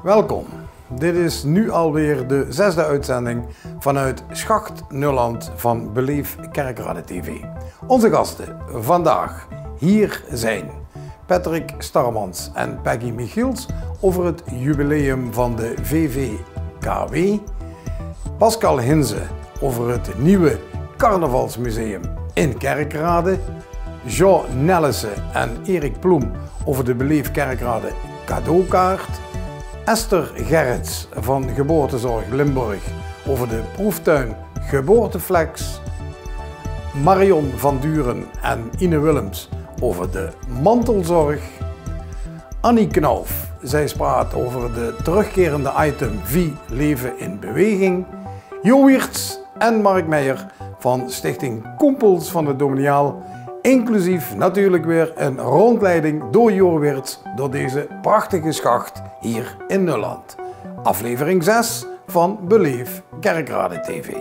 Welkom. Dit is nu alweer de 6e uitzending vanuit Schacht Nulland van Beleef Kerkrade TV. Onze gasten vandaag hier zijn Patrick Starmans en Peggy Michiels over het jubileum van de VVKW, Pascal Hinze over het nieuwe carnavalsmuseum in Kerkrade, Jean Nellissen en Erik Ploem over de Beleef Kerkrade cadeaukaart, Esther Gerrits van Geboortezorg Limburg over de proeftuin Geboorteflex, Marion van Duren en Ine Willems over de mantelzorg, Annie Knauf, zij praat over de terugkerende item Vie Leven in Beweging, Jo Wiertz en Mark Meijer van Stichting Kompels van het Dominiaal, inclusief natuurlijk weer een rondleiding door Jo Wiertz door deze prachtige schacht hier in Nulland. Aflevering 6 van Beleef Kerkrade TV.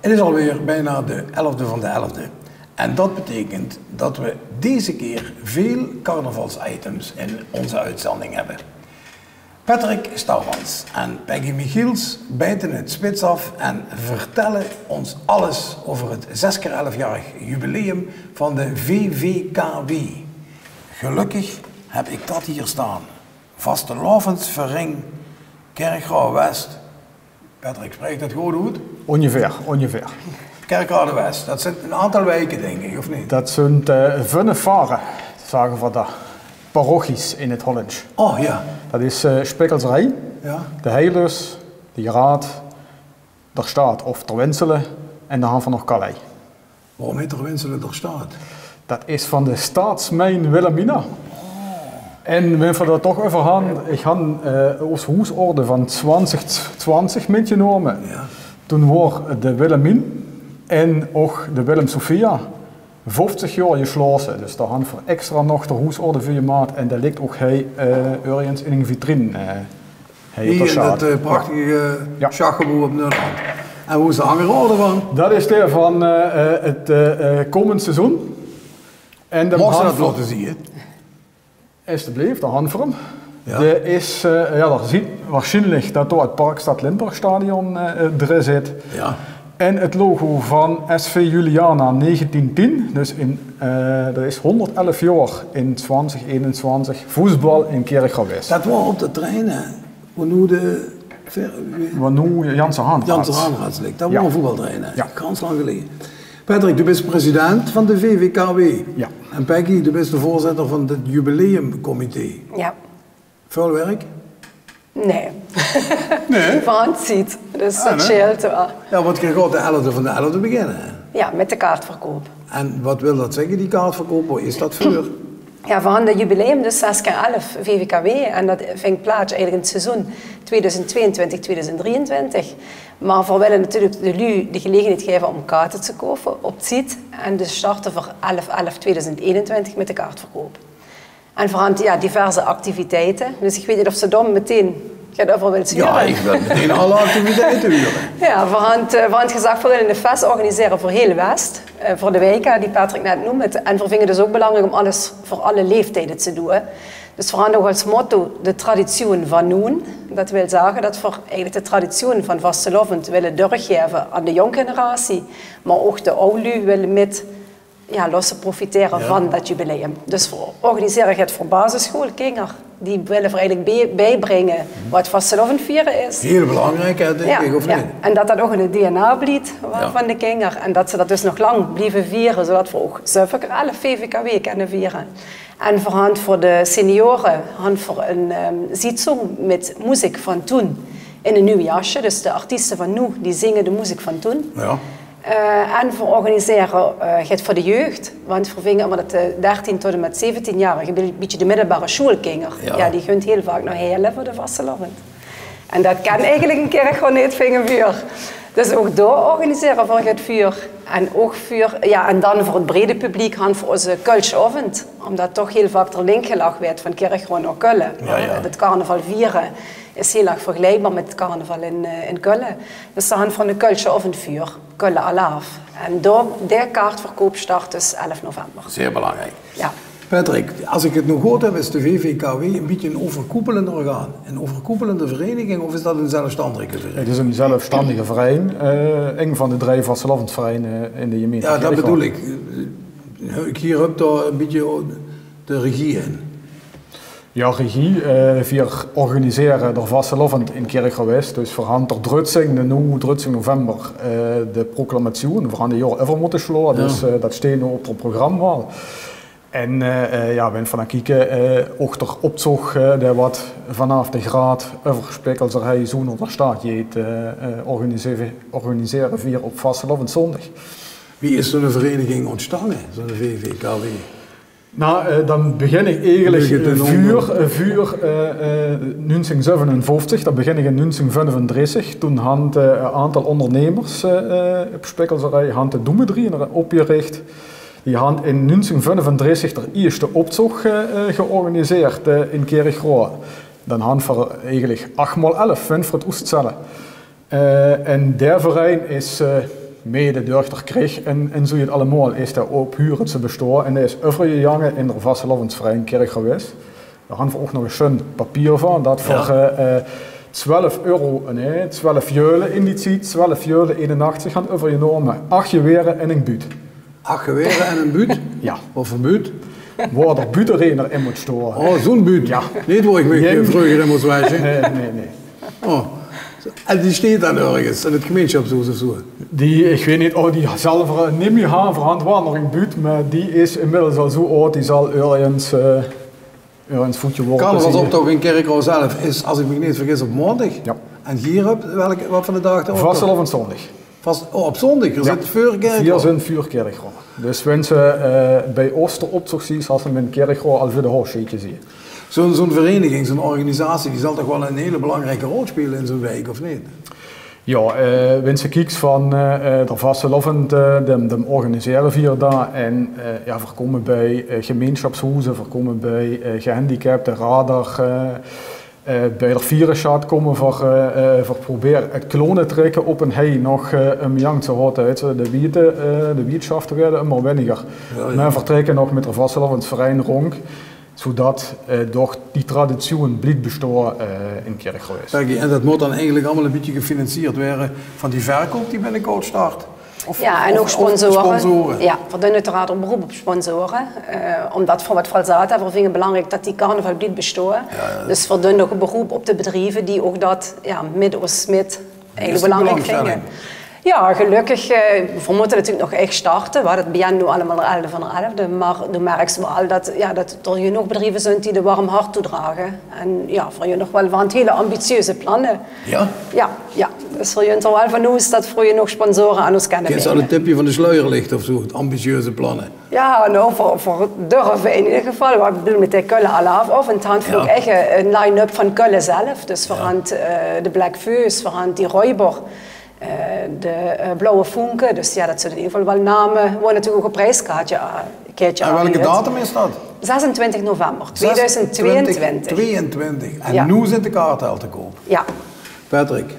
Het is alweer bijna de 11e van de 11e. En dat betekent dat we deze keer veel carnavalsitems in onze uitzending hebben. Patrick Starmans en Peggy Michiels bijten het spits af en vertellen ons alles over het 6x11-jarig jubileum van de VVKW. Gelukkig heb ik dat hier staan. Vastelavondsverring Kerkrade West. Patrick, spreekt dat goed uit? Ongeveer. Kerkrade West, dat zijn een aantal wijken denk ik, of niet? Dat zijn 5 varen, zeggen we dat. Parochies in het Hollands. Oh ja. Dat is Spekkelserij, Ja. de Heilus, de Geraad, de Staat of ter Winselen en dan van nog Calais. Waarom heet er Winselen ter Staat? Dat is van de staatsmijn Wilhelmina. En wenn we dat toch over gaan, ik had ons huisorde van 2020 meegenomen. Ja. Toen wordt de Wilhelmin en ook de Willem Sophia 50 jaar gesloten. Dus daar gaan we extra nog de huisorde voor je maat en daar ligt ook hij ergens in een vitrine. Hier in dat prachtige schachgebouw op Nulland. En hoe is de hangerorde van? Dat is de van het komend seizoen. En de Mag je dat laten zien? Alsjeblieft, de handvorm. Ja. Er is, daar ziet waarschijnlijk dat door het Parkstad Limburgstadion erin zit. Ja. En het logo van SV Juliana 1910. Dus er is 111 jaar in 2021 voetbal in Kerkrade West. Dat was op de treinen. Hoe noemde Wat nu Janse Haanraads. Dat was een voetbaltrainer. Ja. Ganz lang geleden. Patrick, du bent president van de VVKW. Ja. En Peggy, du bent de voorzitter van het jubileumcomité. Ja. Veel werk? Nee. Nee? Verhand ziet. Dus Ah, dat nee. scheelt wel. Ja, want je gaat de 11e van de 11e beginnen. Ja, met de kaartverkoop. En wat wil dat zeggen, die kaartverkoop? Wat is dat voor? Ja, we hadden het jubileum, dus 6x11 VVKW. En dat vindt plaats eigenlijk in het seizoen 2022-2023. Maar we willen natuurlijk de lui de gelegenheid geven om kaarten te kopen op ziet. En dus starten voor 11/11/2021 met de kaartverkoop. En we hadden diverse activiteiten. Dus ik weet niet of ze dan meteen gaat over willen zien. Ja, ik wil meteen alle activiteiten huren. Ja, we hadden gezegd, we willen een fest organiseren voor heel West. Voor de wijken die Patrick net noemde. En we vinden het dus ook belangrijk om alles voor alle leeftijden te doen. Dus we hadden ook als motto de traditie van nu. Dat wil zeggen dat we eigenlijk de traditie van vastelovend willen doorgeven aan de jonge generatie. Maar ook de oude willen met losse profiteren van dat jubileum. Dus we organiseren het voor basisschoolkinderen. Die willen we eigenlijk bijbrengen wat vastelovend vieren is. Heel belangrijk, hè, denk ik, of niet? En dat dat ook in het DNA blijft van de kinderen. En dat ze dat dus nog lang blijven vieren, zodat we ook 7x11 VVKW kunnen vieren. En voor de senioren gaan we een zitsong met muziek van toen in een nieuw jasje. Dus de artiesten van nu die zingen de muziek van toen. Ja. En we organiseren het voor de jeugd. Want we vinden dat de 13 tot en met 17-jarigen, een beetje de middelbare schoolkinderen, die gunt heel vaak nog heel even de vastelovend. En dat kan eigenlijk een keer gewoon niet vingen vuur. Dus ook door organiseren voor het vuur. En ook en dan voor het brede publiek gaan voor onze Kulsavond. Omdat toch heel vaak de link gelegd werd van Kerkrade naar Kullen. Het carnaval vieren is heel erg vergelijkbaar met het carnaval in Kullen. Dus dan gaan van de Kulsavond vuur, Kullen Alaaf. En de kaartverkoop start dus 11 november. Zeer belangrijk. Ja. Patrick, als ik het nog goed heb, is de VVKW een beetje een overkoepelend orgaan. Een overkoepelende vereniging of is dat een zelfstandige vereniging? Het is een zelfstandige vereniging. Een van de 3 vastelavondvereinen in de gemeente. Ja, dat bedoel ik. Hier heb daar een beetje de regie in. Ja, regie. We organiseren de vastelavond in Kerkrade. Dus we gaan ter drutsing, de 30 november, de proclamatie. We gaan de jaar even moeten slaan, dus dat staat nu op het programma. En we van kijken, ook de opzog, wat vanaf de graad overgespikkeld hij zo'n onderstaat je organiseren via op vastelavond zondag. Wie is zo'n vereniging ontstaan, zo'n VVKW? Nou, dan begin ik eigenlijk vuur 1957, dat begin ik in 1935. Toen had een aantal ondernemers op Spikkelserij de Doemedrie opgericht. Die had in 1935 de eerste optocht georganiseerd in Kerkrade. Dan hadden we eigenlijk 8x11, 5 voor het Oestzellen. En der verein is mede door de krijg en zo het allemaal is daar op huren te bestaan. En dat is overige jaren in de vastelavondsverein Kerkrade. Daar hadden we ook nog een schön papier van, dat voor 12 euro, nee, 12 juilen in die tijd, 12 juilen 81 gaan overgenomen, 8 geweren en een buut. 8 geweren en een buut? Ja. Wat voor buut? Waar er buuterener in moet staan. Oh, zo'n buut? Ja. Niet waar ik me vroeger in moest wijzen? Nee. Oh. En die staat dan ergens in het gemeenschapshuis of zo? Die, ik weet niet, die zal niet meer gaan verantwoordelijk buurt, maar die is inmiddels al zo oud, die zal ergens voetje worden. Carnavalsoptocht in Kerkrade zelf is, als ik me niet vergis, op maandag. Ja. En hier wat van de dag? Vastelavond zondag. Op zondag? Er zit vuurkerkrade? Hier zijn vuurkerkrade. Dus wensen bij Oosteroptocht zien, als ze met Kerkrade al voor de hoofdscheetje zien. Zo'n vereniging, zo'n organisatie, die zal toch wel een hele belangrijke rol spelen in zo'n wijk, of niet? Ja, wenn je kijkt van de vastelavond, de organiseren we daar en we komen bij gemeenschapshuizen, we komen bij gehandicapten, radar, bij de vierenschat komen we proberen het klonen trekken op een hei nog een jang te houden. De wietschaften werden immer weniger. We vertrekken nog met de vastelavondsverein rond, zodat door die traditie blijft bestaan in Kerkrade. En dat moet dan eigenlijk allemaal een beetje gefinancierd worden van die verkoop die binnenkort start? En ook sponsoren. Ja, we doen uiteraard een beroep op sponsoren. Omdat voor wat Valzata, we vinden het belangrijk dat die carnaval blijft bestaan. Ja. Dus we doen ook een beroep op de bedrijven die ook dat met ons eigenlijk belangrijk vinden. Ja, gelukkig. We moeten natuurlijk nog echt starten. We hadden het begin nu allemaal 11 van de 11e. Maar nu merk je wel dat er genoeg bedrijven zijn die de warm hart toedragen. En ja, voor je nog wel van hele ambitieuze plannen. Ja? Ja. Dus voor je er wel van ons dat voor je nog sponsoren aan ons kennen. Is dat een tipje van de sluier ligt of zo? Ambitieuze plannen? Ja, nou, voor durven in ieder geval. Wat ik bedoel met de Kullen Alaaf of een hand ook echt een line-up van Kullen zelf. Dus we gaan de Black Fus, we gaan die Räuber. De Blauwe Funke, dus ja, dat zijn in ieder geval wel namen waar natuurlijk ook een prijskaartje En welke datum is dat? 26 november 2022. 22. En nu zijn de kaarten al te koop. Ja. Patrick,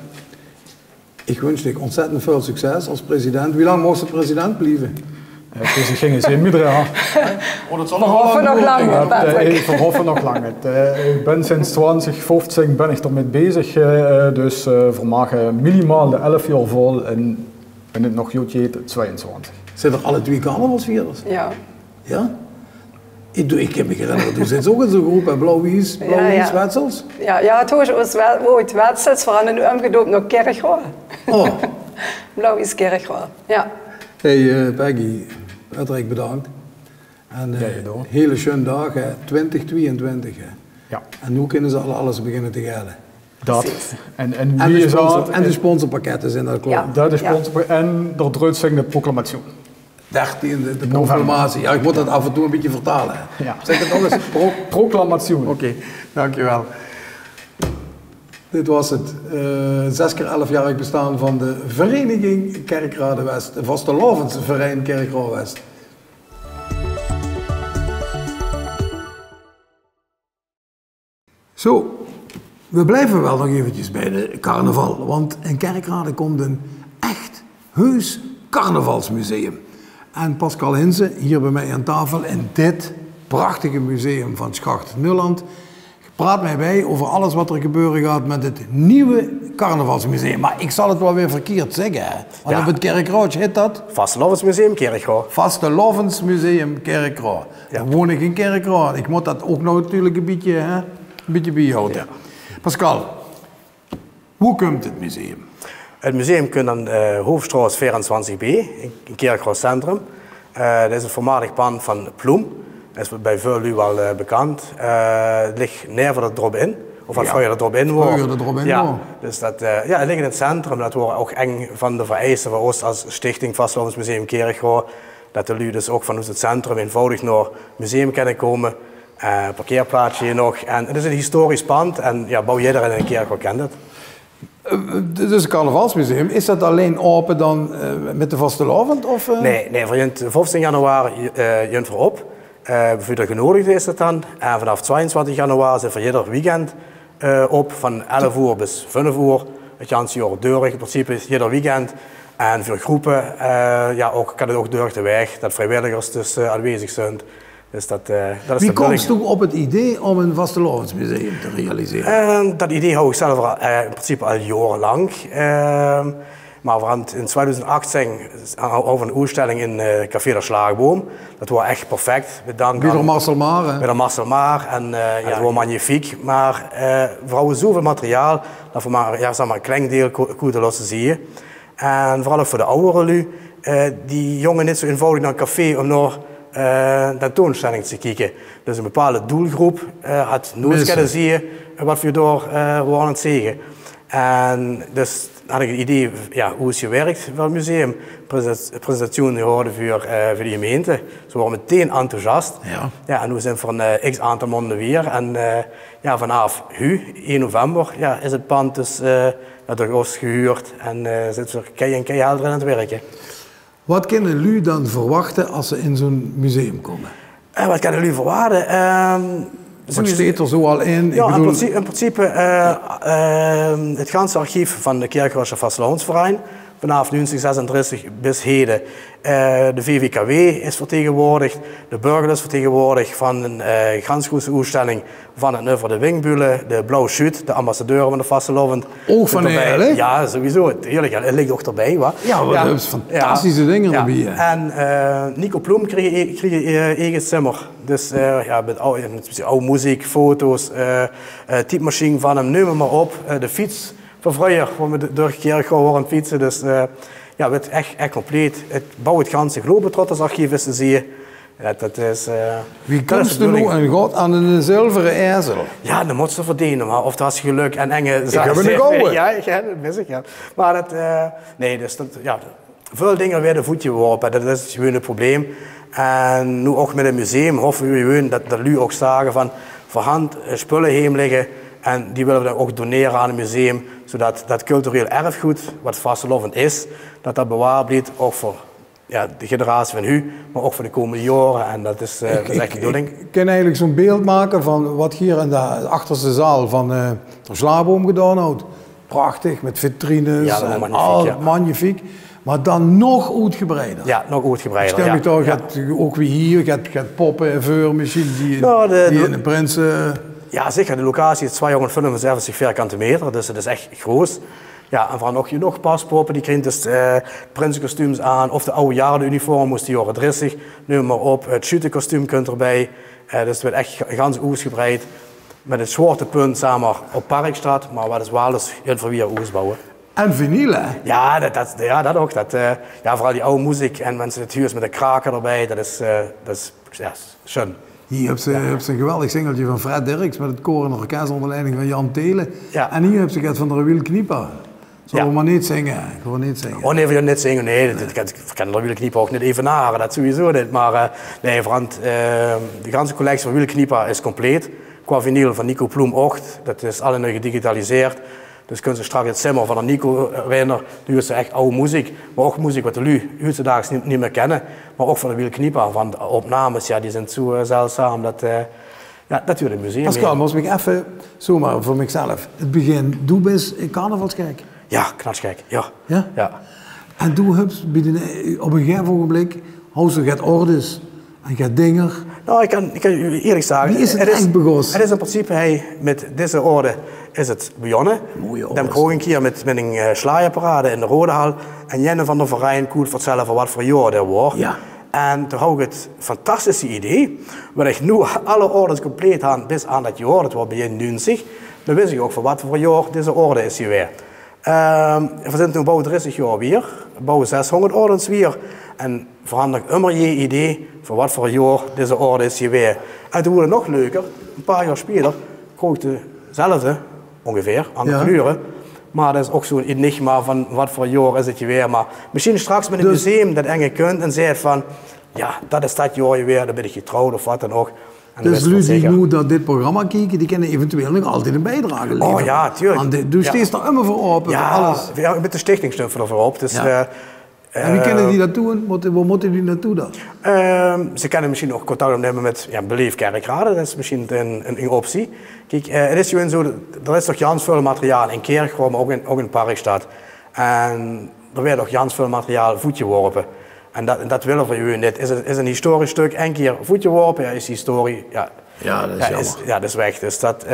ik wens je ontzettend veel succes als president. Wie lang mocht de president blijven? Dus ik ging eens in midden. Dat zal nog lang. Ik verhoffen nog lang. Ik ben sinds 2015 ben ik ermee bezig, dus we maken minimaal de 11 jaar vol en ben het nog goed 22. Zijn er alle 2 carnavalsvierders? Ja. Ja? Ik heb me herinnerd, u zit ook in zo'n groep, Blauwies, Wetsels? Ja, het was ooit Wetsels, we hadden nu omgedoopt naar Kerkrade. Oh. Blauwies Kerkrade, ja. Hey Peggy, Patrick bedankt. En hele schöne dag, 2022. Ja. En nu kunnen ze alles beginnen te gelden. Dat. En de sponsorpakketten zijn daar klaar. Ja. Dat is en de drutsing de proclamatie. 13, de proclamatie. Ja, ik moet dat af en toe een beetje vertalen. Ja. Zeg het nog eens. Proclamatie. Oké, dankjewel. Dit was het 6 keer 11-jarig bestaan van de Vereniging Kerkrade West, de Vastelavondsverein Kerkrade West. Zo, we blijven wel nog eventjes bij de carnaval, want in Kerkrade komt een echt heus carnavalsmuseum. En Pascal Hinze, hier bij mij aan tafel in dit prachtige museum van Schacht Nulland, praat mij bij over alles wat er gebeuren gaat met het nieuwe carnavalsmuseum. Maar ik zal het wel weer verkeerd zeggen, hè? Want Ja. op het Kerkrade heet dat? Vastelavondsmuseum Kerkrade. Vastelavondsmuseum Kerkrade. Ja. Dan woon ik in Kerkrade. Ik moet dat ook nou natuurlijk een beetje bijhouden. Ja. Pascal, hoe komt het museum? Het museum komt aan Hoofdstraat 24b in Kerkrade Centrum. Dat is een voormalig pand van Ploem. Dat is bij veel u wel bekend. Het ligt neer dat erop in. Of wat vroeger dat erop in wordt. Vroeger dat erop in ja, wordt. dus dat, het ligt in het centrum. Dat wordt ook een van de vereisten van ons als stichting Vastelavondsmuseum Kerkrade. Dat de lui dus ook vanuit het centrum eenvoudig naar het museum kunnen komen. Parkeerplaatsje hier nog. En het is een historisch pand en ja, bouw iedereen in Kerkrade kent het. Dit is een carnavalsmuseum. Is dat alleen open dan met de vastelavond? Of, Nee, van 15 januari junt voorop. Voor de genodigden is het dan. En vanaf 22 januari zit voor ieder weekend op van 11 uur bis 5 uur. Het ganse jaar deurig, in principe is ieder weekend. En voor groepen kan het ook door de weg, dat vrijwilligers dus aanwezig zijn. Dus dat is Wie de komt bedoeling. toe op het idee om een vastelavondsmuseum te realiseren? Dat idee hou ik zelf in principe al jarenlang. Maar in 2018 over een uitstelling in Café de Slaagboom. Dat was echt perfect. Bij de Marcel Maar, hè? Bij de Marcel Maar. En dat was magnifiek. Maar vooral zoveel materiaal dat we maar, zeg maar een klein deel kunnen laten zien. En vooral ook voor de ouderen lui. Die jongen niet zo eenvoudig naar een café om naar tentoonstelling te kijken. Dus een bepaalde doelgroep had nooit kunnen zien wat we door waren aan het zeggen. En dus had ik het idee, hoe is gewerkt voor het museum? Presentatie gehouden voor de gemeente. Ze waren meteen enthousiast. Ja, en we zijn van x aantal maanden weer. En vanaf 1 november is het pand dus door ons gehuurd en zitten we keihard aan het werken. Wat kunnen jullie dan verwachten als ze in zo'n museum komen? Wat kunnen jullie verwachten? Wat steekt er zo al in? Ja, in principe het ganse archief van de Kerkrade Vastelavondsverein vanaf 1936 bis heden. De VVKW is vertegenwoordigd, de burger is vertegenwoordigd van een gansgrote uitstelling van het Neuver de Wingbulen, de Blauwe Schuut, de ambassadeur van de Vastelavond. Ook van eer, hè? Ja, sowieso. Heerlijk, het ligt ook erbij. Wat? Ja, dat is fantastische dingen erbij. En Nico Ploem kreeg eigen zimmer. Dus met oude muziek, foto's, typemachine van hem, neem maar op. De fiets van vroeger, waar we door Kerkrade waren fietsen. Dus het is echt compleet. Het bouwt het ganse Globetrotters archief is te zien. Ja, dat is, wie kunst er nu een god aan een zilveren ezel? Ja, dan moet ze verdienen, maar of dat is geluk en enge Ik heb een gouden. Ja, dat wist ik, ja. Maar dat, veel dingen weer de voetje worpen, dat is gewoon een probleem. En nu ook met het museum hoffen we gewoon dat jullie ook zagen van voorhand spullen heen liggen. En die willen we dan ook doneren aan het museum, zodat dat cultureel erfgoed, wat vastelavond is, dat bewaard blijft, ook voor de generatie van u, maar ook voor de komende jaren. En dat is echt de bedoeling. Ik kan eigenlijk zo'n beeld maken van wat hier in de achterste zaal van de Slaagboom gedaan houdt. Prachtig, met vitrines Ja, en magnifiek, magnifiek. Maar dan nog uitgebreider. Ja, nog uitgebreider. Stel ik toch, je hebt ook weer hier, je hebt poppen en veurmachines die in de Prinsen... Ja, zeker. De locatie is 275 vierkante meter, dus het is echt groot. Ja, en vooral nog paspoppen, die krijgen dus prinsenkostuums aan, of de oude jarenuniform moest die jaren 30, nu maar op. Het schutenkostuum kunt erbij, dus het wordt echt ganz uitgebreid. Met het zwarte punt samen op Parkstraat, maar wat is wel eens heel veel weer uitbouwen. En vinyl, hè? Ja, dat ook. Vooral die oude muziek en mensen het huis met de kraken erbij, dat is schön. Hier heb ze een geweldig singeltje van Fred Dirks met het koor en orkest onder leiding van Jan Telen. Ja. En hier heb ze het van de Wiel Knieper. Zullen we maar niet zingen? Gewoon niet zingen. Oh nee, we gaan niet zingen. Nee, we kennen de wielknieper ook niet even naar. Dat sowieso niet. Maar nee, de ganse collectie van wielknieper is compleet. Qua vinyl van Nico Ploem 8. Dat is allemaal gedigitaliseerd. Dus kunnen ze straks het simmer van een Nico winnen. Nu is ze echt oude muziek. Maar ook muziek wat de lui heutzudags niet meer kennen. Maar ook van de wielknieper. Van de opnames, ja, die zijn zo zeldzaam. Ja, natuurlijk museum. Pascal, moest ik even, zomaar voor mezelf. Het begin, doe best carnavalsgek. Ja, knatsgek, ja. Ja? Ja. En doe hebt op een gegeven ogenblik, hou ze gaat orders en gaat dingen. Nou, ik kan je eerlijk zeggen. Wie is het echt begonnen? Het is in principe, met deze orde is het begonnen. Mooie Dan heb ik ook een keer met een slagerparade in de Rodehal. En Jenne van der Verijn kon vertellen van wat voor jaar dat was. Ja. En toen had ik het fantastische idee, waar ik nu alle orders compleet had, bis aan dat jaar, dat was begin 90. Dan wist ik ook van wat voor jaar deze orde is hier weer. We zijn toen bouwen 30 jaar weer, bouwen 600 ordens weer. En verander ik immer je idee van wat voor jaar deze orde is hier weer. En toen wordt het nog leuker, een paar jaar speler, kook ik dezelfde, ongeveer, andere kleuren. Maar dat is ook zo'n enigma van wat voor jaar is het je weer. Maar misschien straks met een museum dat enge kunt en zegt van, ja, dat is dat jaar je weer, dan ben ik getrouwd of wat dan ook. Dus jullie die nu naar dit programma kijken, die kunnen eventueel nog altijd een bijdrage leveren. Oh ja, tuurlijk. Dus steeds daar immer voor open, ja, voor alles. Ja, met de stichtingsstuffen ervoor op. Dus, en wie kunnen die dat doen? Waar moeten die naartoe dan? Ze kunnen misschien nog contact opnemen met Beleef Kerkrade, dat is misschien een optie. Kijk, het is gewoon zo, er is toch Jans veel materiaal in Kerkrade, maar ook in Parkstad. En er werd ook Jans veel materiaal voetje worpen. En dat willen we jullie niet. Is een historisch stuk, één keer voetje worpen, ja, is die historie, ja, dat is jammer. Dat is weg. Dus dat,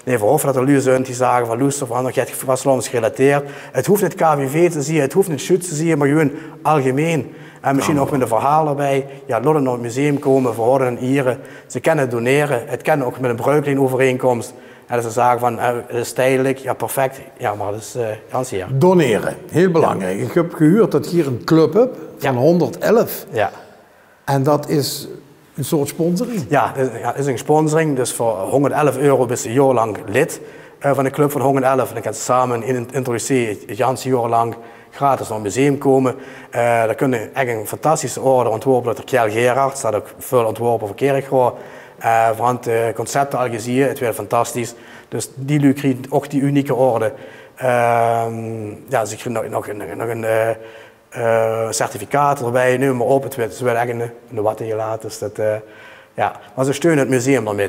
nee, we hopen dat er lui zijn die zeggen van Loester of ander gaat vastlands gerelateerd. Het hoeft niet KVV te zien, het hoeft niet Schut te zien, maar gewoon algemeen. En misschien ook met een verhaal erbij. Ja, laten naar het museum komen, voor Horden en Ieren. Ze kunnen doneren, het kan ook met een bruikleen-overeenkomst. En dat ze zeggen van, het is tijdelijk, ja perfect, ja maar dat is Jans hier. Doneren, heel belangrijk. Ik heb gehoord dat hier een club hebt van 111. Ja. En dat is een soort sponsoring? Ja, het is een sponsoring. Dus voor €111 ben je een jaar lang lid van de club van 111. Dan kan je samen introduceren, het Jans jaar lang gratis naar het museum komen. Daar kun je echt een fantastische orde ontworpen door Kjell Gerard. staat ook veel ontworpen voor Kerkrade. Van de concepten al gezien, het werd fantastisch. Dus die lui krijgen ook die unieke orde. Ja, ze krijgen nog een certificaat erbij, neem maar op. Ze werden echt in de watten gelaten. Dus dat, ja. Maar ze steunen het museum daarmee.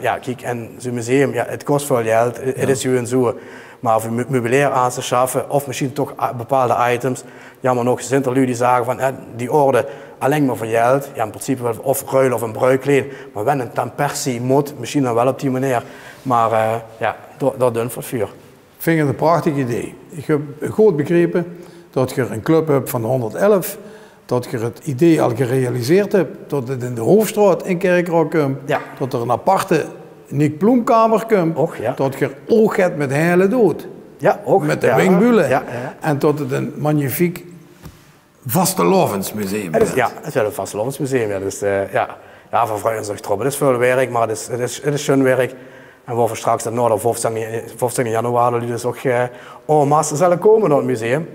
Ja, kijk, en zo'n museum, ja, het kost veel geld, het is gewoon zo. Maar voor meubilair aan te schaffen, of misschien toch bepaalde items. Jammer nog, zijn er lui die zeggen van die orde alleen maar voor geld. Ja, in principe wel of ruil of een bruikleen. Maar wenn het dan per se moet, misschien dan wel op die manier. Maar ja, dat doen voor het vuur. Ik vind het een prachtig idee. Ik heb goed begrepen dat je een club hebt van 111. Dat je het idee al gerealiseerd hebt. Dat het in de Hoofdstraat in Kerkrade komt. Ja. Dat er een aparte Nick Ploemkamer komt. Och, ja. Dat je oog hebt met hele dood. Ja, ook. Met de ja, wingbulen. ja. En dat het een magnifiek vastelovensmuseum is. Ja, het is wel een vastelovensmuseum. Ja, dus, ja, van vrouwen zich erop. Het is veel werk, maar het is schön werk. En we straks dat na de 15 januari dus ook master zullen komen naar het museum.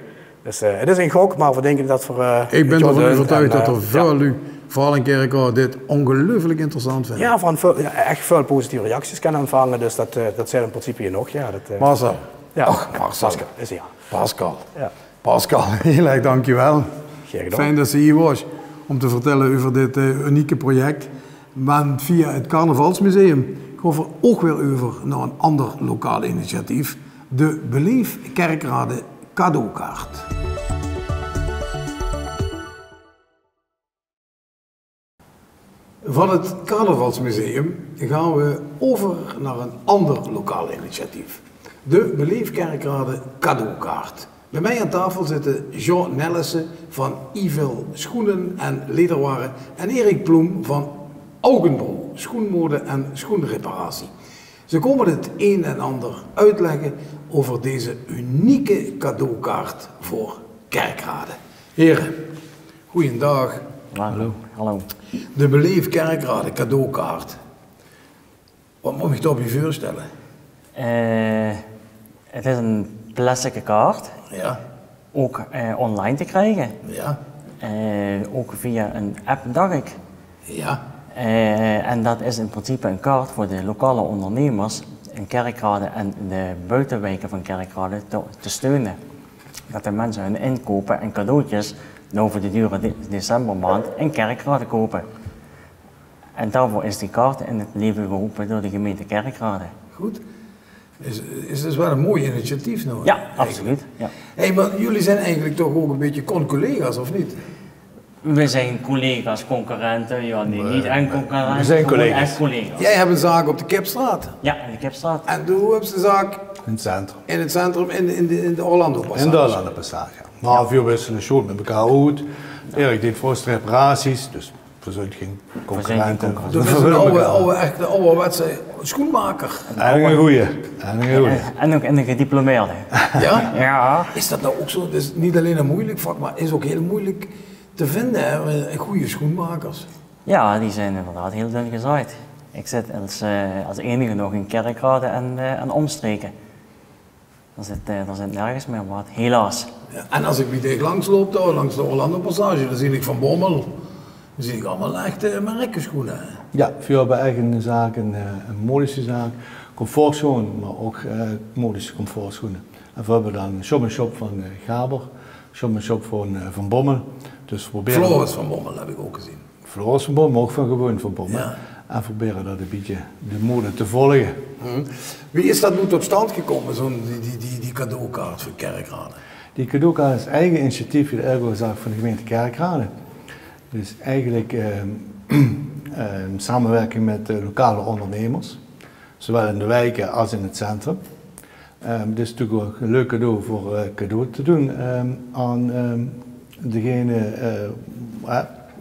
Dus het is een gok, maar we denken dat voor... Ik ben ervan overtuigd dat er veel vooral in Kerkrade dit ongelooflijk interessant vinden. Ja, echt veel positieve reacties kunnen ontvangen, dus dat zijn in principe hier nog. Ja, Marcel. Ja, Marcel. Pascal. Is ja. Pascal. Ja. Pascal, heel erg dankjewel. Fijn dat ze hier was om te vertellen over dit unieke project. Want via het Carnavalsmuseum gaan we ook weer over naar een ander lokaal initiatief. De Beleef Kerkrade cadeaukaart. Van het Carnavalsmuseum gaan we over naar een ander lokaal initiatief. De Beleef Kerkrade cadeaukaart. Bij mij aan tafel zitten Jean Nellissen van Evil Schoenen en Lederwaren en Erik Ploem van Augenbro, schoenmode en schoenreparatie. Ze komen het een en ander uitleggen over deze unieke cadeaukaart voor Kerkrade. Heren, goeiedag. Hallo. Hallo. De Beleef Kerkrade cadeaukaart. Wat moet ik op je voorstellen? Het is een plastic kaart, Ja. ook online te krijgen. Ja. Ook via een app, dacht ik. Ja. En dat is in principe een kaart voor de lokale ondernemers in Kerkrade en de buitenwijken van Kerkrade te steunen. Dat de mensen hun inkopen en cadeautjes nou voor de dure decembermaand in Kerkrade kopen. En daarvoor is die kaart in het leven geroepen door de gemeente Kerkrade. Goed. Is dus wel een mooi initiatief nou? Ja, absoluut. Ja. Hey, maar jullie zijn eigenlijk toch ook een beetje collega's, of niet? We zijn collega's, concurrenten, ja, nee, niet en concurrenten. We zijn collega's. Echt collega's. Jij hebt een zaak op de Kipstraat. Ja, in de Kipstraat. En hoe heb je de zaak In het centrum. in het centrum in de Orlando Passage? In de Orlando Passage. Na een half uur wisselen schoon met elkaar uit. Erik deed voor reparaties, dus we zijn geen concurrenten. Dat is een echte ouderwetse schoenmaker. En een goeie. En ook in de gediplomeerde. Ja? Ja. Is dat nou ook zo? Het is niet alleen een moeilijk vak, maar het is ook heel moeilijk te vinden, hè? Goede schoenmakers. Ja, die zijn inderdaad heel dun gezaaid. Ik zit als enige nog in Kerkrade en omstreken. Er zit nergens meer wat, helaas. Ja, en als ik bij langs loop, daar, langs de Orlando Passage, dan zie ik Van Bommel. Dan zie ik allemaal echt merkenschoenen. Ja, we hebben eigenlijk een zaak, een modische zaak, comfortschoenen, maar ook modische comfortschoenen. En we hebben dan een shop-in-shop van Gaber, shop-in-shop van Bommel. Dus we proberen Floris van Bommel heb ik ook gezien. Floris van Bommel, maar ook van gewoon van Bommel. Ja. En proberen dat een beetje de mode te volgen. Wie is dat nu tot stand gekomen, die cadeaukaart voor Kerkrade? Die cadeaukaart is eigen initiatief, de ergo-zaak van de gemeente Kerkrade. Dus eigenlijk samenwerking met lokale ondernemers, zowel in de wijken als in het centrum. Het is natuurlijk ook een leuk cadeau voor cadeau te doen aan degene.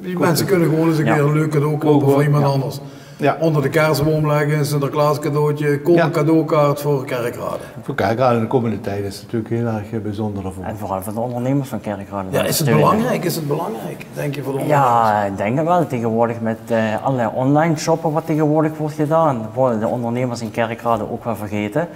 Die mensen kunnen gewoon eens een keer een leuk cadeau kopen voor iemand anders. Ja. Onder de kerstboom leggen, een Sinterklaas cadeautje, koop een cadeaukaart voor Kerkrade. Voor Kerkrade in de komende tijd is het natuurlijk heel erg bijzonder ervoor. En vooral voor de ondernemers van Kerkrade. Ja, is het belangrijk? Is het belangrijk, denk je, voor de ondernemers? Ja, ik denk het wel. Tegenwoordig met allerlei online shoppen wat tegenwoordig wordt gedaan, worden de ondernemers in Kerkrade ook wel vergeten.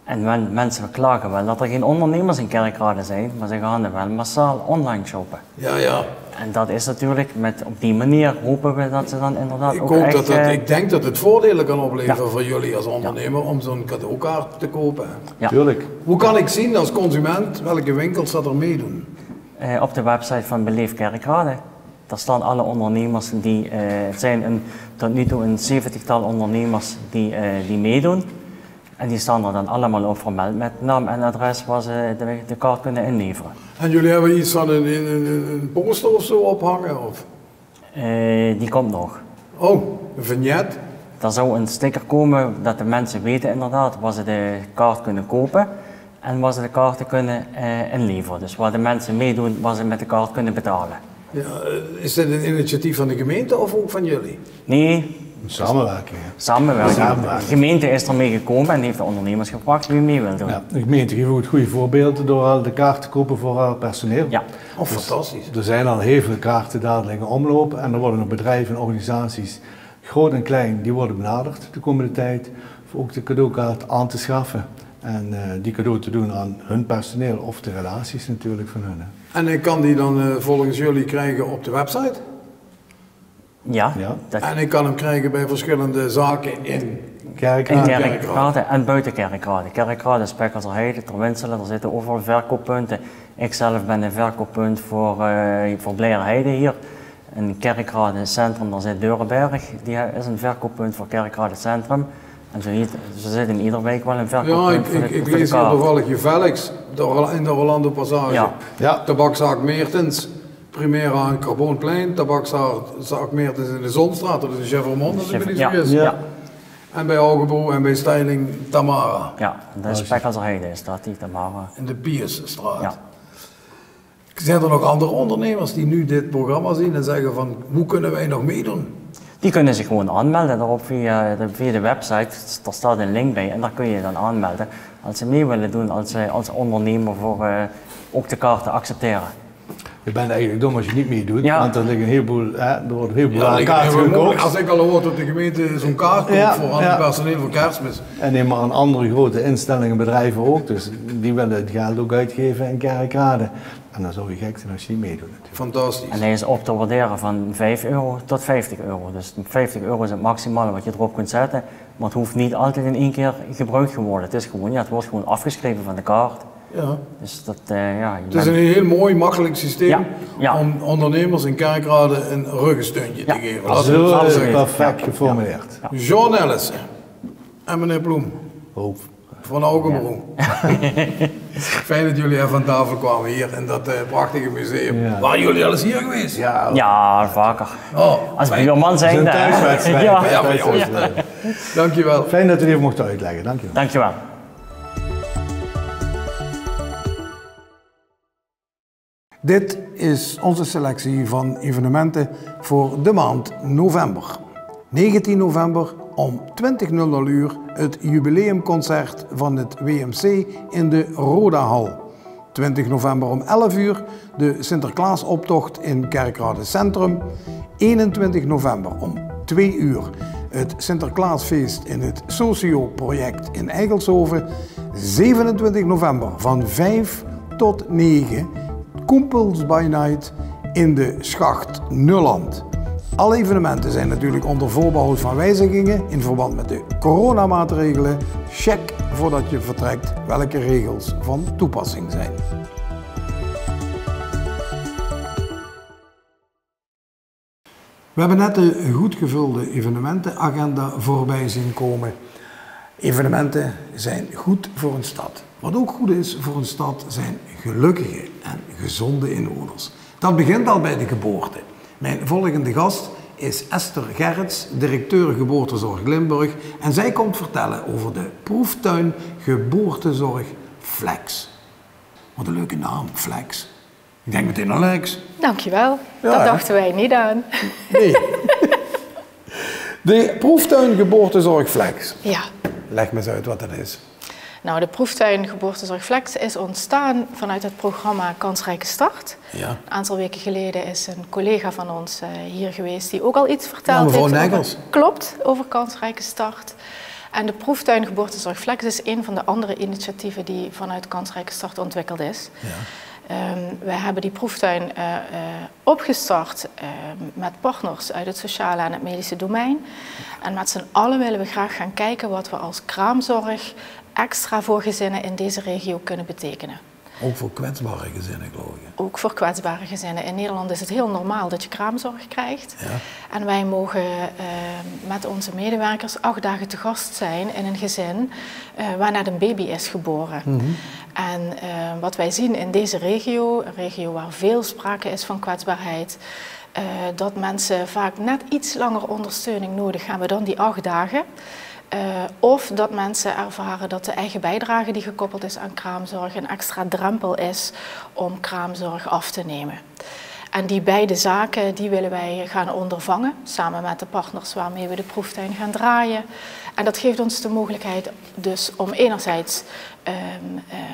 En mensen klagen wel dat er geen ondernemers in Kerkrade zijn, maar ze gaan er wel massaal online shoppen. Ja, ja. En dat is natuurlijk, op die manier hopen we dat ze dan inderdaad ook echt... Ik denk dat het voordelen kan opleveren voor jullie als ondernemer om zo'n cadeaukaart te kopen. Ja. Tuurlijk. Hoe kan ik zien als consument welke winkels dat er meedoen? Op de website van Beleef Kerkrade. Daar staan alle ondernemers het zijn tot nu toe een 70-tal ondernemers die meedoen. En die staan er dan allemaal op vermeld met naam en adres waar ze de kaart kunnen inleveren. En jullie hebben iets van een poster of zo ophangen? Of? Die komt nog. Oh, een vignet? Er zou een sticker komen dat de mensen weten inderdaad waar ze de kaart kunnen kopen en waar ze de kaarten kunnen inleveren. Dus waar de mensen meedoen, waar ze met de kaart kunnen betalen. Ja, is dit een initiatief van de gemeente of ook van jullie? Nee. Samenwerking. Samenwerking. De gemeente is ermee gekomen en heeft de ondernemers gevraagd wie mee wil doen. Ja, de gemeente geeft ook het goede voorbeeld door al de kaarten te kopen voor haar personeel. Ja. Oh, fantastisch. Er zijn al heel veel kaarten dadelijk in omloop en er worden nog bedrijven en organisaties, groot en klein, die worden benaderd de komende tijd voor ook de cadeaukaart aan te schaffen. En die cadeau te doen aan hun personeel of de relaties natuurlijk van hun. En ik kan die dan volgens jullie krijgen op de website? Ja. En ik kan hem krijgen bij verschillende zaken in Kerkrade en buiten Kerkrade. Kerkrade, Spekkelserheide, Ter Winselen, er zitten overal verkooppunten. Ik zelf ben een verkooppunt voor Blijerheide hier. In Kerkrade Centrum, daar zit Deurenberg, die is een verkooppunt voor Kerkrade Centrum. En zo zit in ieder wijk wel een verkooppunt voor de kaart. Ik lees hier toevallig je Velix in de Orlando Passage. Ja. Tabakzaak Meertens, Primera aan Carboonplein, tabakzaak Meertens in de Zonstraat, dat is een Chevrolet, als ik me niet vergis. Ja. En bij Augebo en bij Styling Tamara. Ja, de Spekkelserheide is dat, die Tamara. In de Piersstraat. Ja. Zijn er nog andere ondernemers die nu dit programma zien en zeggen van, hoe kunnen wij nog meedoen? Die kunnen zich gewoon aanmelden daarop via de website. Daar staat een link bij en daar kun je dan aanmelden. Als ze mee willen doen als ondernemer voor ook de kaart te accepteren. Je bent eigenlijk dom als je niet meedoet, Ja. want er liggen een heleboel, er wordt een heleboel Ja, kaarten gekocht. als ik al hoor dat de gemeente zo'n kaart koopt Ja, voor al ja. het personeel voor Kerstmis. En neem maar aan andere grote instellingen, bedrijven ook, dus die willen het geld ook uitgeven in Kerkrade. En dan zou je gek zijn als je niet meedoet natuurlijk. Fantastisch. En hij is op te waarderen van €5 tot €50. Dus €50 is het maximale wat je erop kunt zetten. Maar het hoeft niet altijd in één keer gebruikt te worden. Het is gewoon, ja, het wordt gewoon afgeschreven van de kaart. Ja. Dus dat, ja, je Het is bent- een heel mooi, makkelijk systeem Ja, ja. om ondernemers in Kerkrade een ruggensteuntje Ja. te geven. Dat is Laten we het zo heel zeggen. perfect geformuleerd. John Ellis en meneer Bloem Hoop. van Augenbroek. Fijn dat jullie even aan tafel kwamen hier in dat prachtige museum. Ja. Waren jullie al eens hier geweest? Ja, Ja, vaker. Oh, Als fijn. buurman zijn. een thuiswedstrijd. Ja. Ja, maar jongens. Dankjewel. Fijn dat u even mocht uitleggen, dankjewel. Dankjewel. Dit is onze selectie van evenementen voor de maand november. 19 november om 20:00 uur het jubileumconcert van het WMC in de Rodahal. 20 november om 11 uur de Sinterklaasoptocht in Kerkrade Centrum. 21 november om 2 uur het Sinterklaasfeest in het Socio-project in Eigelshoven. 27 november van 5 tot 9 Kumpels by Night in de Schacht Nulland. Alle evenementen zijn natuurlijk onder voorbehoud van wijzigingen in verband met de coronamaatregelen. Check voordat je vertrekt welke regels van toepassing zijn. We hebben net de goed gevulde evenementenagenda voorbij zien komen. Evenementen zijn goed voor een stad. Wat ook goed is voor een stad zijn gelukkige en gezonde inwoners. Dat begint al bij de geboorte. Mijn volgende gast is Esther Gerrits, directeur Geboortezorg Limburg. En zij komt vertellen over de proeftuin Geboortezorg Flex. Wat een leuke naam, Flex. Ik denk meteen aan Lex. Dankjewel. Ja, Dat hè? dachten wij niet aan. Nee. De proeftuin Geboortezorg Flex. Ja. Leg me eens uit wat dat is. Nou, de proeftuin Geboortezorg Flex is ontstaan vanuit het programma Kansrijke Start. Ja. Een aantal weken geleden is een collega van ons hier geweest die ook al iets verteld Ja, mevrouw heeft Nijgels. Klopt, over Kansrijke Start. En de proeftuin Geboortezorg Flex is een van de andere initiatieven die vanuit Kansrijke Start ontwikkeld is. Ja. We hebben die proeftuin opgestart met partners uit het sociale en het medische domein. En met z'n allen willen we graag gaan kijken wat we als kraamzorg extra voor gezinnen in deze regio kunnen betekenen. Ook voor kwetsbare gezinnen, geloof ik. Ook voor kwetsbare gezinnen. In Nederland is het heel normaal dat je kraamzorg krijgt. Ja. En wij mogen met onze medewerkers 8 dagen te gast zijn in een gezin waar net een baby is geboren. En wat wij zien in deze regio, een regio waar veel sprake is van kwetsbaarheid, dat mensen vaak net iets langer ondersteuning nodig hebben dan die 8 dagen. Of dat mensen ervaren dat de eigen bijdrage die gekoppeld is aan kraamzorg een extra drempel is om kraamzorg af te nemen. En die beide zaken die willen wij gaan ondervangen, samen met de partners waarmee we de proeftuin gaan draaien. En dat geeft ons de mogelijkheid dus om enerzijds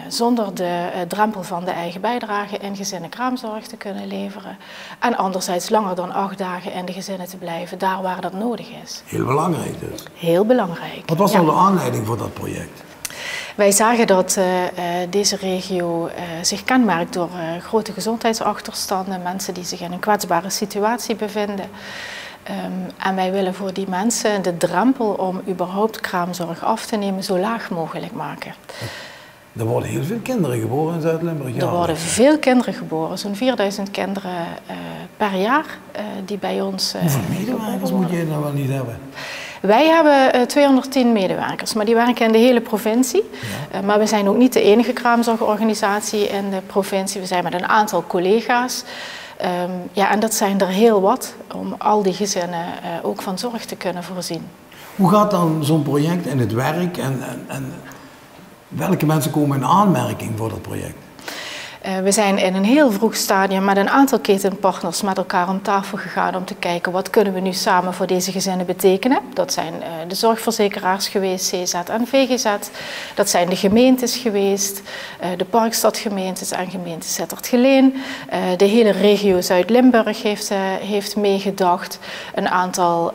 zonder de drempel van de eigen bijdrage in gezinnen kraamzorg te kunnen leveren. En anderzijds langer dan 8 dagen in de gezinnen te blijven, daar waar dat nodig is. Heel belangrijk dus. Heel belangrijk. Wat was Ja. nou de aanleiding voor dat project? Wij zagen dat deze regio zich kenmerkt door grote gezondheidsachterstanden, mensen die zich in een kwetsbare situatie bevinden. En wij willen voor die mensen de drempel om überhaupt kraamzorg af te nemen zo laag mogelijk maken. Er worden heel veel kinderen geboren in Zuid-Limburg. Er worden veel kinderen geboren, zo'n 4000 kinderen per jaar die bij ons Hoeveel medewerkers moet je nou wel niet hebben? Wij hebben 210 medewerkers, maar die werken in de hele provincie. Ja. Maar we zijn ook niet de enige kraamzorgorganisatie in de provincie. We zijn met een aantal collega's. Ja, en dat zijn er heel wat om al die gezinnen ook van zorg te kunnen voorzien. Hoe gaat dan zo'n project in het werk en welke mensen komen in aanmerking voor dat project? We zijn in een heel vroeg stadium met een aantal ketenpartners met elkaar om tafel gegaan om te kijken wat kunnen we nu samen voor deze gezinnen betekenen. Dat zijn de zorgverzekeraars geweest, CZ en VGZ. Dat zijn de gemeentes geweest, de Parkstadgemeentes en gemeente Sittard-Geleen. De hele regio Zuid-Limburg heeft meegedacht. Een aantal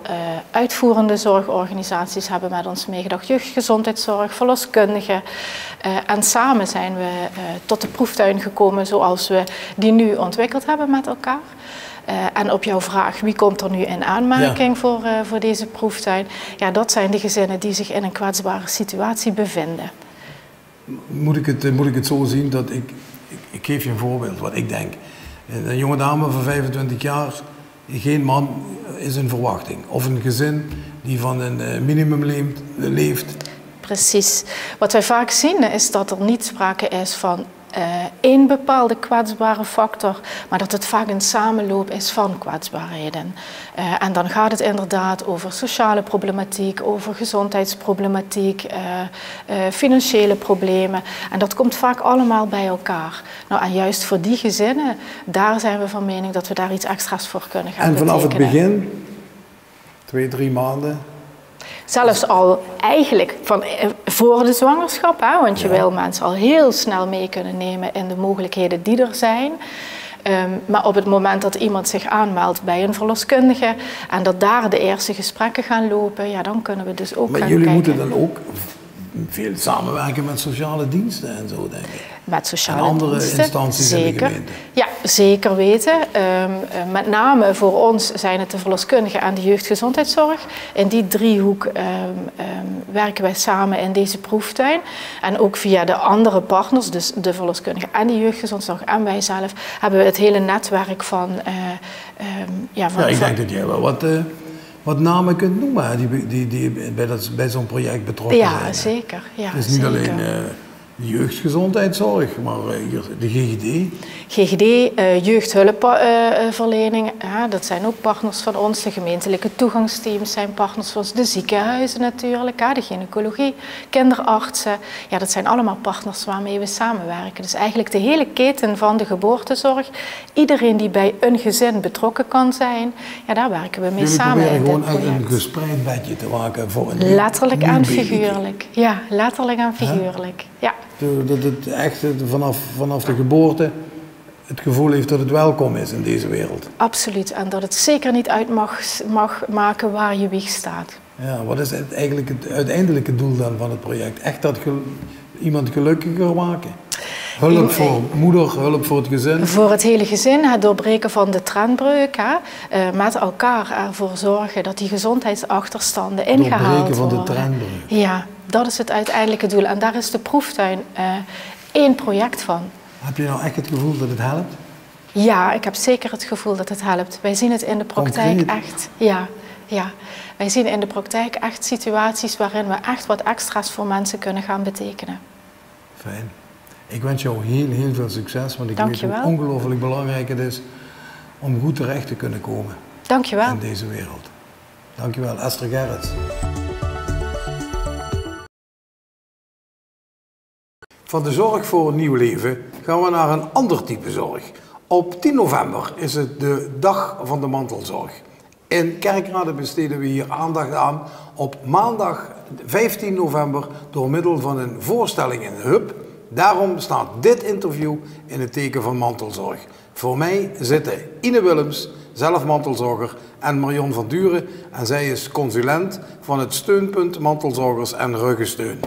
uitvoerende zorgorganisaties hebben met ons meegedacht. Jeugdgezondheidszorg, verloskundigen. En samen zijn we tot de proeftuin gekomen zoals we die nu ontwikkeld hebben met elkaar. En op jouw vraag, wie komt er nu in aanmerking voor deze proeftuin? Ja, dat zijn de gezinnen die zich in een kwetsbare situatie bevinden. Moet ik het zo zien dat ik geef je een voorbeeld wat ik denk. Een jonge dame van 25 jaar, geen man is in verwachting. Of een gezin die van een minimum leeft. Precies. Wat wij vaak zien is dat er niet sprake is van één bepaalde kwetsbare factor, maar dat het vaak een samenloop is van kwetsbaarheden. En dan gaat het inderdaad over sociale problematiek, over gezondheidsproblematiek, financiële problemen. En dat komt vaak allemaal bij elkaar. Nou, en juist voor die gezinnen, daar zijn we van mening dat we daar iets extra's voor kunnen gaan betekenen. En vanaf het begin, 2-3 maanden... Zelfs al eigenlijk van voor de zwangerschap, hè, want je wil mensen al heel snel mee kunnen nemen in de mogelijkheden die er zijn. Maar op het moment dat iemand zich aanmeldt bij een verloskundige en dat daar de eerste gesprekken gaan lopen, ja, dan kunnen we dus ook gaan kijken. Maar jullie moeten dan ook veel samenwerken met sociale diensten en zo, denk ik. Met sociale en andere diensten, instanties zeker. In de gemeente. Ja, zeker weten. Met name voor ons zijn het de verloskundigen en de jeugdgezondheidszorg. In die driehoek werken wij samen in deze proeftuin. En ook via de andere partners, dus de verloskundigen en de jeugdgezondheidszorg en wij zelf, hebben we het hele netwerk van... ik denk dat jij wel wat namen kunt noemen die bij zo'n project betrokken zijn. Ja, zeker. Ja, het is niet alleen de jeugdgezondheidszorg, maar de GGD. GGD, jeugdhulpverlening, dat zijn ook partners van ons. De gemeentelijke toegangsteams zijn partners van ons. De ziekenhuizen natuurlijk, de gynaecologie, kinderartsen. Ja, dat zijn allemaal partners waarmee we samenwerken. Dus eigenlijk de hele keten van de geboortezorg. Iedereen die bij een gezin betrokken kan zijn, ja, daar werken we mee samen in dit project. Jullie proberen gewoon een gespreid bedje te maken voor een letterlijk en figuurlijk. Ja, letterlijk en figuurlijk. Ja. Dat het echt vanaf de geboorte het gevoel heeft dat het welkom is in deze wereld. Absoluut, en dat het zeker niet uit mag maken waar je wieg staat. Ja, wat is eigenlijk het uiteindelijke doel dan van het project? Echt dat iemand gelukkiger maken? Hulp voor moeder, hulp voor het gezin? Voor het hele gezin, het doorbreken van de trendbreuk. Met elkaar ervoor zorgen dat die gezondheidsachterstanden ingehaald worden. Doorbreken van de trendbreuk. Ja, dat is het uiteindelijke doel. En daar is de proeftuin één project van. Heb je nou echt het gevoel dat het helpt? Ja, ik heb zeker het gevoel dat het helpt. Wij zien het in de praktijk echt. Ja. Wij zien in de praktijk echt situaties waarin we echt wat extra's voor mensen kunnen gaan betekenen. Fijn. Ik wens jou heel veel succes, want ik weet hoe ongelooflijk belangrijk het is om goed terecht te kunnen komen. Dankjewel. In deze wereld. Dankjewel, Esther Gerrits. Van de zorg voor een nieuw leven gaan we naar een ander type zorg. Op 10 november is het de dag van de mantelzorg. In Kerkrade besteden we hier aandacht aan op maandag 15 november door middel van een voorstelling in de Hub. Daarom staat dit interview in het teken van mantelzorg. Voor mij zitten Ine Willems, zelf mantelzorger, en Marion van Duren. En zij is consulent van het steunpunt Mantelzorgers en Ruggensteun.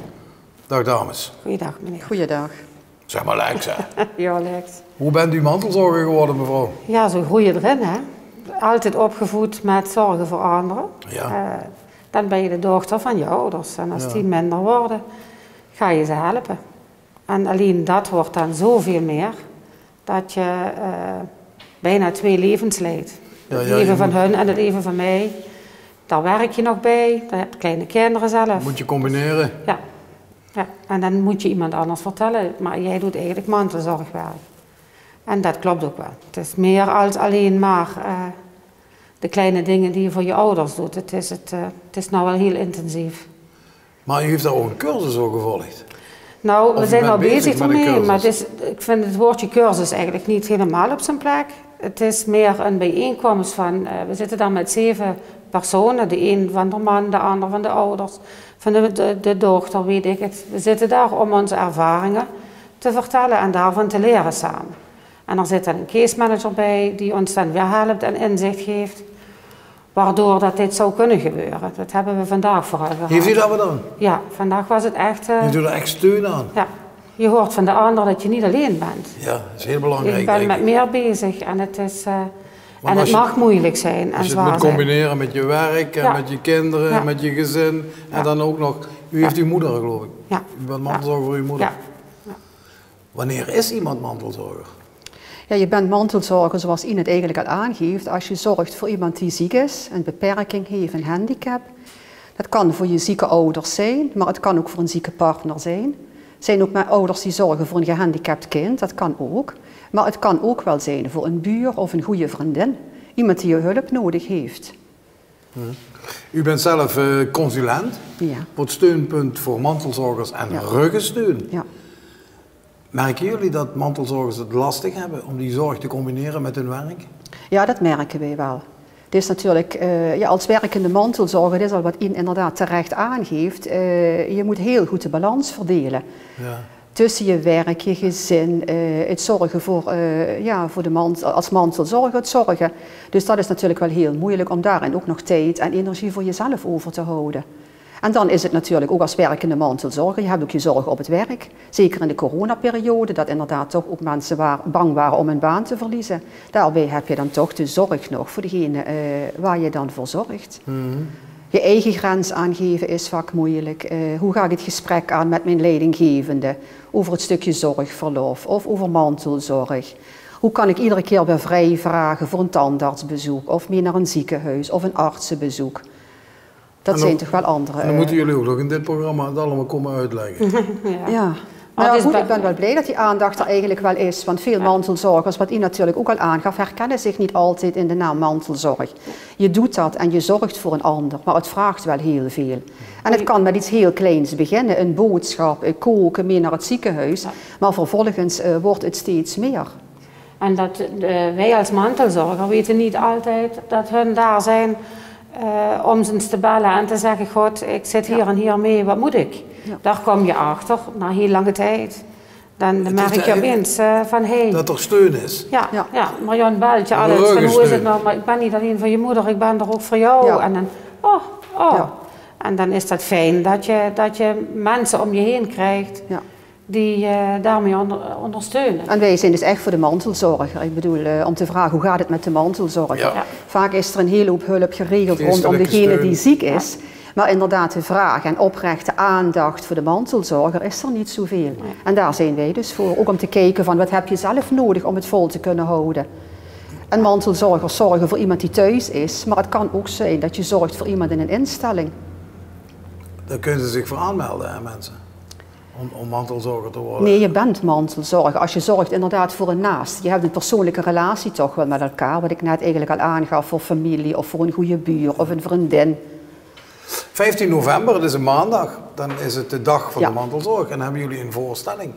Dag dames. Goeiedag meneer. Goeiedag. Zeg maar Lex, hè? Ja, Lex. Hoe bent u mantelzorger geworden, mevrouw? Ja, zo groei je erin, hè. Altijd opgevoed met zorgen voor anderen. Ja. Dan ben je de dochter van je ouders. En als die minder worden, ga je ze helpen. En alleen dat wordt dan zoveel meer, dat je bijna 2 levens leidt. Het leven van hun en het leven van mij. Daar werk je nog bij, daar heb je kleine kinderen zelf. Moet je combineren? Ja. En dan moet je iemand anders vertellen, maar jij doet eigenlijk mantelzorgwerk. En dat klopt ook wel. Het is meer als alleen maar de kleine dingen die je voor je ouders doet. Het is nou wel heel intensief. Maar u heeft daar ook een cursus voor gevolgd? Nou, we zijn al bezig met een ermee, cursus? maar ik vind het woordje cursus eigenlijk niet helemaal op zijn plek. Het is meer een bijeenkomst van, we zitten daar met 7 personen, de een van de man, de ander van de ouders, van de dochter, weet ik het. We zitten daar om onze ervaringen te vertellen en daarvan te leren samen. En er zit een case manager bij die ons dan weer helpt en inzicht geeft, waardoor dat dit zou kunnen gebeuren. Dat hebben we vandaag vooral gehad. Heeft u dat gedaan? Ja, vandaag was het echt... Heeft u er echt steun aan? Ja, je hoort van de ander dat je niet alleen bent. Ja, dat is heel belangrijk. Ik ben met meer bezig en het is... en het mag moeilijk zijn en als je zwaar het moet zijn. combineren met je werk en met je kinderen en met je gezin en dan ook nog... U heeft uw moeder, geloof ik. Ja. U bent mantelzorger voor uw moeder. Ja. Wanneer is iemand mantelzorger? Ja, je bent mantelzorger zoals Ine het eigenlijk al aangeeft. Als je zorgt voor iemand die ziek is, een beperking heeft, een handicap. Dat kan voor je zieke ouders zijn, maar het kan ook voor een zieke partner zijn. Er zijn ook maar ouders die zorgen voor een gehandicapt kind, dat kan ook. Maar het kan ook wel zijn voor een buur of een goede vriendin. Iemand die je hulp nodig heeft. U bent zelf consulent voor het steunpunt voor mantelzorgers en ruggensteun. Ja. Merken jullie dat mantelzorgers het lastig hebben om die zorg te combineren met hun werk? Ja, dat merken wij wel. Het is natuurlijk, als werkende mantelzorger, dat is al wat Ien inderdaad terecht aangeeft, je moet heel goed de balans verdelen. Ja. Tussen je werk, je gezin, het zorgen voor de als mantelzorger, het zorgen. Dus dat is natuurlijk wel heel moeilijk om daarin ook nog tijd en energie voor jezelf over te houden. En dan is het natuurlijk ook als werkende mantelzorger, je hebt ook je zorgen op het werk. Zeker in de coronaperiode, dat inderdaad toch ook mensen bang waren om hun baan te verliezen. Daarbij heb je dan toch de zorg nog voor degene waar je dan voor zorgt. Je eigen grens aangeven is vaak moeilijk. Hoe ga ik het gesprek aan met mijn leidinggevende over het stukje zorgverlof of over mantelzorg? Hoe kan ik iedere keer weer vrij vragen voor een tandartsbezoek of mee naar een ziekenhuis of een artsenbezoek? Dat zijn toch wel andere... En dan moeten jullie ook nog in dit programma het allemaal komen uitleggen. Ja. Maar goed, ik ben wel blij dat die aandacht er eigenlijk wel is. Want veel mantelzorgers, wat u natuurlijk ook al aangaf, herkennen zich niet altijd in de naam mantelzorg. Je doet dat en je zorgt voor een ander, maar het vraagt wel heel veel. En het kan met iets heel kleins beginnen, een boodschap, koken, mee naar het ziekenhuis. Maar vervolgens wordt het steeds meer. En dat wij als mantelzorger weten niet altijd dat hun daar zijn om ze eens te bellen en te zeggen, God, ik zit hier en hier mee, wat moet ik? Ja. Daar kom je achter, na heel lange tijd. Dan merk je opeens van, hey, dat er steun is. Ja, Marion belt je alles, van hoe is het nou, maar ik ben niet alleen voor je moeder, ik ben er ook voor jou. Ja. En dan, En dan is dat fijn dat je mensen om je heen krijgt. Ja. Die daarmee ondersteunen. En wij zijn dus echt voor de mantelzorger. Ik bedoel, om te vragen hoe gaat het met de mantelzorger. Ja. Vaak is er een hele hoop hulp geregeld rondom degene die ziek is. Ja. Maar inderdaad de vraag en oprechte aandacht voor de mantelzorger is er niet zoveel. Ja. En daar zijn wij dus voor. Ook om te kijken van wat heb je zelf nodig om het vol te kunnen houden. En mantelzorgers zorgen voor iemand die thuis is. Maar het kan ook zijn dat je zorgt voor iemand in een instelling. Daar kunnen ze zich voor aanmelden, hè, mensen? Om mantelzorger te worden? Nee, je bent mantelzorger. Als je zorgt inderdaad voor een naast. Je hebt een persoonlijke relatie toch wel met elkaar. Wat ik net eigenlijk al aangaf voor familie of voor een goede buur of een vriendin. 15 november, dat is een maandag. Dan is het de dag van de mantelzorg. En dan hebben jullie een voorstelling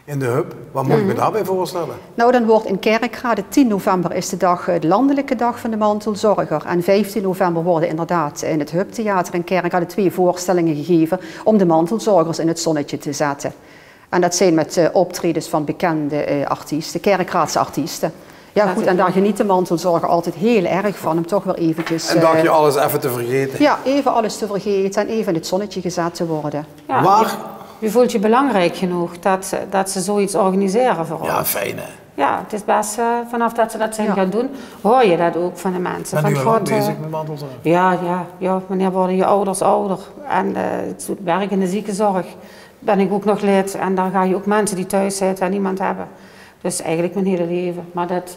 in de hub. Wat moet ik me daarbij voorstellen? Nou, dan wordt in Kerkrade 10 november is de landelijke dag van de mantelzorger. En 15 november worden inderdaad in het Hubtheater in Kerkrade 2 voorstellingen gegeven om de mantelzorgers in het zonnetje te zetten. En dat zijn met optredens van bekende artiesten, Kerkraadse artiesten. Ja goed, en daar geniet de mantelzorger altijd heel erg van om toch weer eventjes... Een dagje alles even te vergeten. Ja, even alles te vergeten en even in het zonnetje gezet te worden. Ja, waar... Je voelt je belangrijk genoeg dat ze zoiets organiseren voor ons. Ja, fijn hè? Ja, het is best vanaf dat ze dat zijn gaan doen, hoor je dat ook van de mensen. Ben je al bezig met mantelzorg? Ja, wanneer worden je ouders ouder? En het werk in de ziekenzorg ben ik ook nog lid. En daar ga je ook mensen die thuis zitten en niemand hebben. Dus eigenlijk mijn hele leven. Maar dat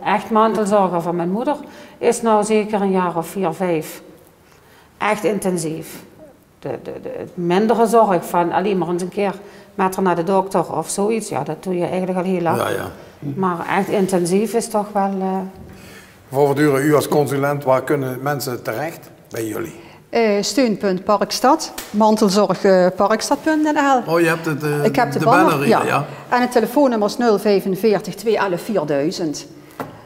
echt mantelzorger van mijn moeder is nou zeker een jaar of 4, 5. Echt intensief. De mindere zorg van alleen maar eens een keer met haar naar de dokter of zoiets, ja, dat doe je eigenlijk al heel lang. Ja. Maar echt intensief is toch wel... Voortdurend, u als consulent, waar kunnen mensen terecht bij jullie? Steunpunt Parkstad, mantelzorg parkstad.nl. Oh, je hebt het, ik heb de banner hier, ja. En het telefoonnummer is 045 211 4000.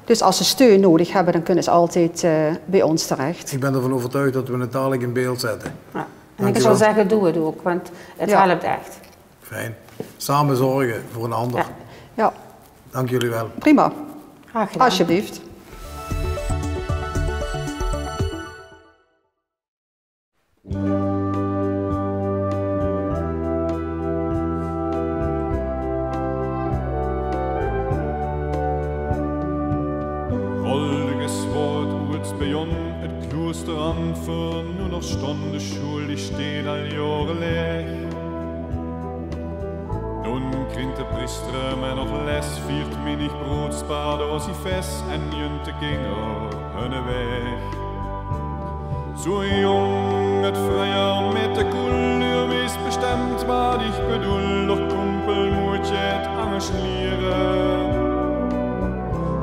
Dus als ze steun nodig hebben, dan kunnen ze altijd bij ons terecht. Ik ben ervan overtuigd dat we het dadelijk in beeld zetten. Ja. En ik zou zeggen, doe het ook, want het helpt echt. Fijn. Samen zorgen voor een ander. Ja. Dank jullie wel. Prima. Graag gedaan. Alsjeblieft. Het klooster aan voor nu nog stond de school, die steht al jaren leeg. Nun kringt de priester mij nog les, viert minig brood, spaarde als hij ves en junte gingen hun weg. Zo jong het vrije met de couleur wees bestemd, maar ik bedoel, doch kumpel moet je het anders leren.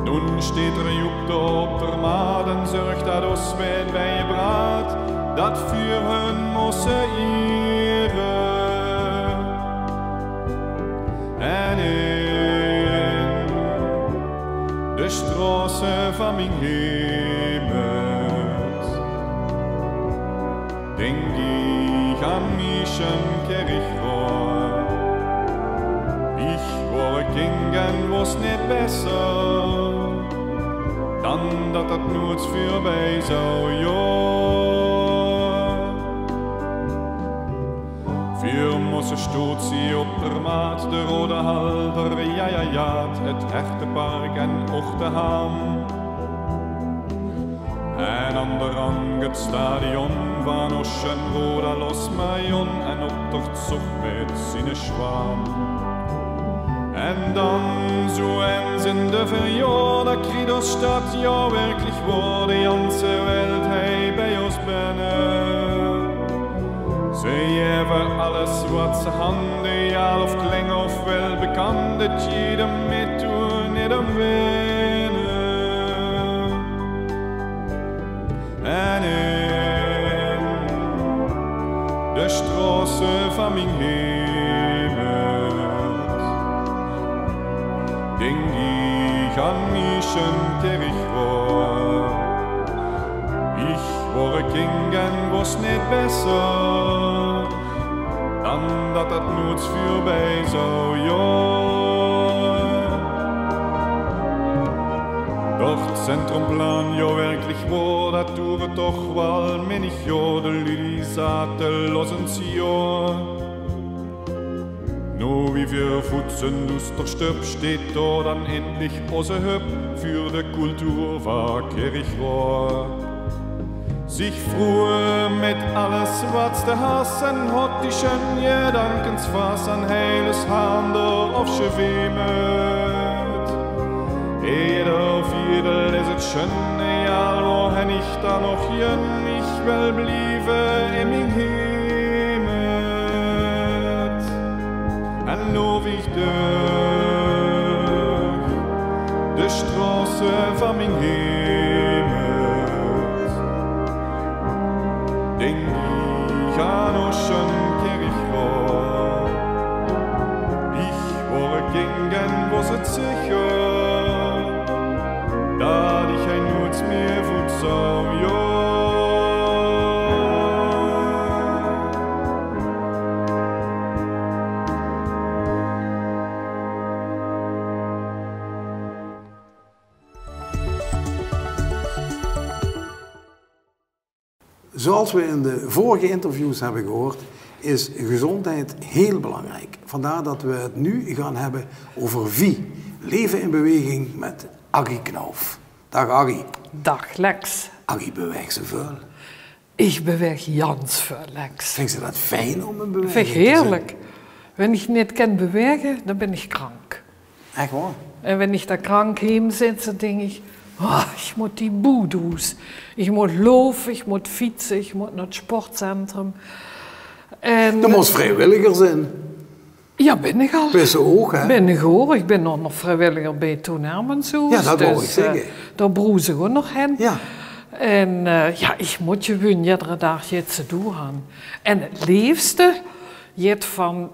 Nun steht Joep op der maat en zorgt dat ons wijn bij je braad, dat voor hun mosse eren. En in de straße van mijn heimat denk ik aan mijn kerkroor. Ich war Kind en was niet besser, dan dat het nooit voorbij zou, ja. Vier mossen stoot ze op de maat, de rode halter, ja, het hertenpark en ook de Ham. En aan de rang het stadion van Oceanroda los Mayon en op tocht zocht met zijn schwaam. En dan zo eens in de verjaar, dat Kriederstad ja werkelijk wordt, de ganze Welt hij bij ons binnen. Ze hebben alles wat ze handen, ja of kling of wel bekend, dat jedem met doen, niet om winnen. En in de straße van mijn denk ich an mischen kerkroor. Ich war Kind en was niet besser, dan dat het nooit voorbij zou, ja. Doch het centrumplan, ja werkelijk waar, dat duurde toch wel menig jaar, de Lili zaten los een jaar. No wie wir Futzen duster stirb, steht da dann endlich onze Hüb für de Kultur war Kirchrohr. Sich frohe mit alles, was der Hassen hat, die schön Gedankensfass an heiles Hander aufgewemet. Jeder Fiedel ist es schön, egal wohin ich da noch jön, ich will blieben in mein Heimat. En loop ik durch de straße van mijn heimat, denk ich an Oceankerkroor. Ich war Kind en was het sicher, dat ich ein nooit meer voet zou, ja. Zoals we in de vorige interviews hebben gehoord, is gezondheid heel belangrijk. Vandaar dat we het nu gaan hebben over VI, Leven in Beweging met Aggie Knauf. Dag Aggie. Dag Lex. Aggie beweegt zoveel. Ik beweeg jans veel, Lex. Vind je dat fijn om een beweging te zijn? Heerlijk. Wanneer ik niet kan bewegen, dan ben ik krank. Echt waar? En wanneer ik daar krank heen zit, dan denk ik, oh, ik moet die boel doen. Ik moet lopen, ik moet fietsen, ik moet naar het sportcentrum. En dat moest vrijwilliger zijn. Ja, ben ik al. Ben je ook, hè? Ben ik hoor. Ik ben nog vrijwilliger bij Toon Hermans. Ja, dat wou ik zeggen. Daar broezen we nog heen. Ja. En ja, ik moet gewoon iedere dag iets doen gaan. En het liefste, het van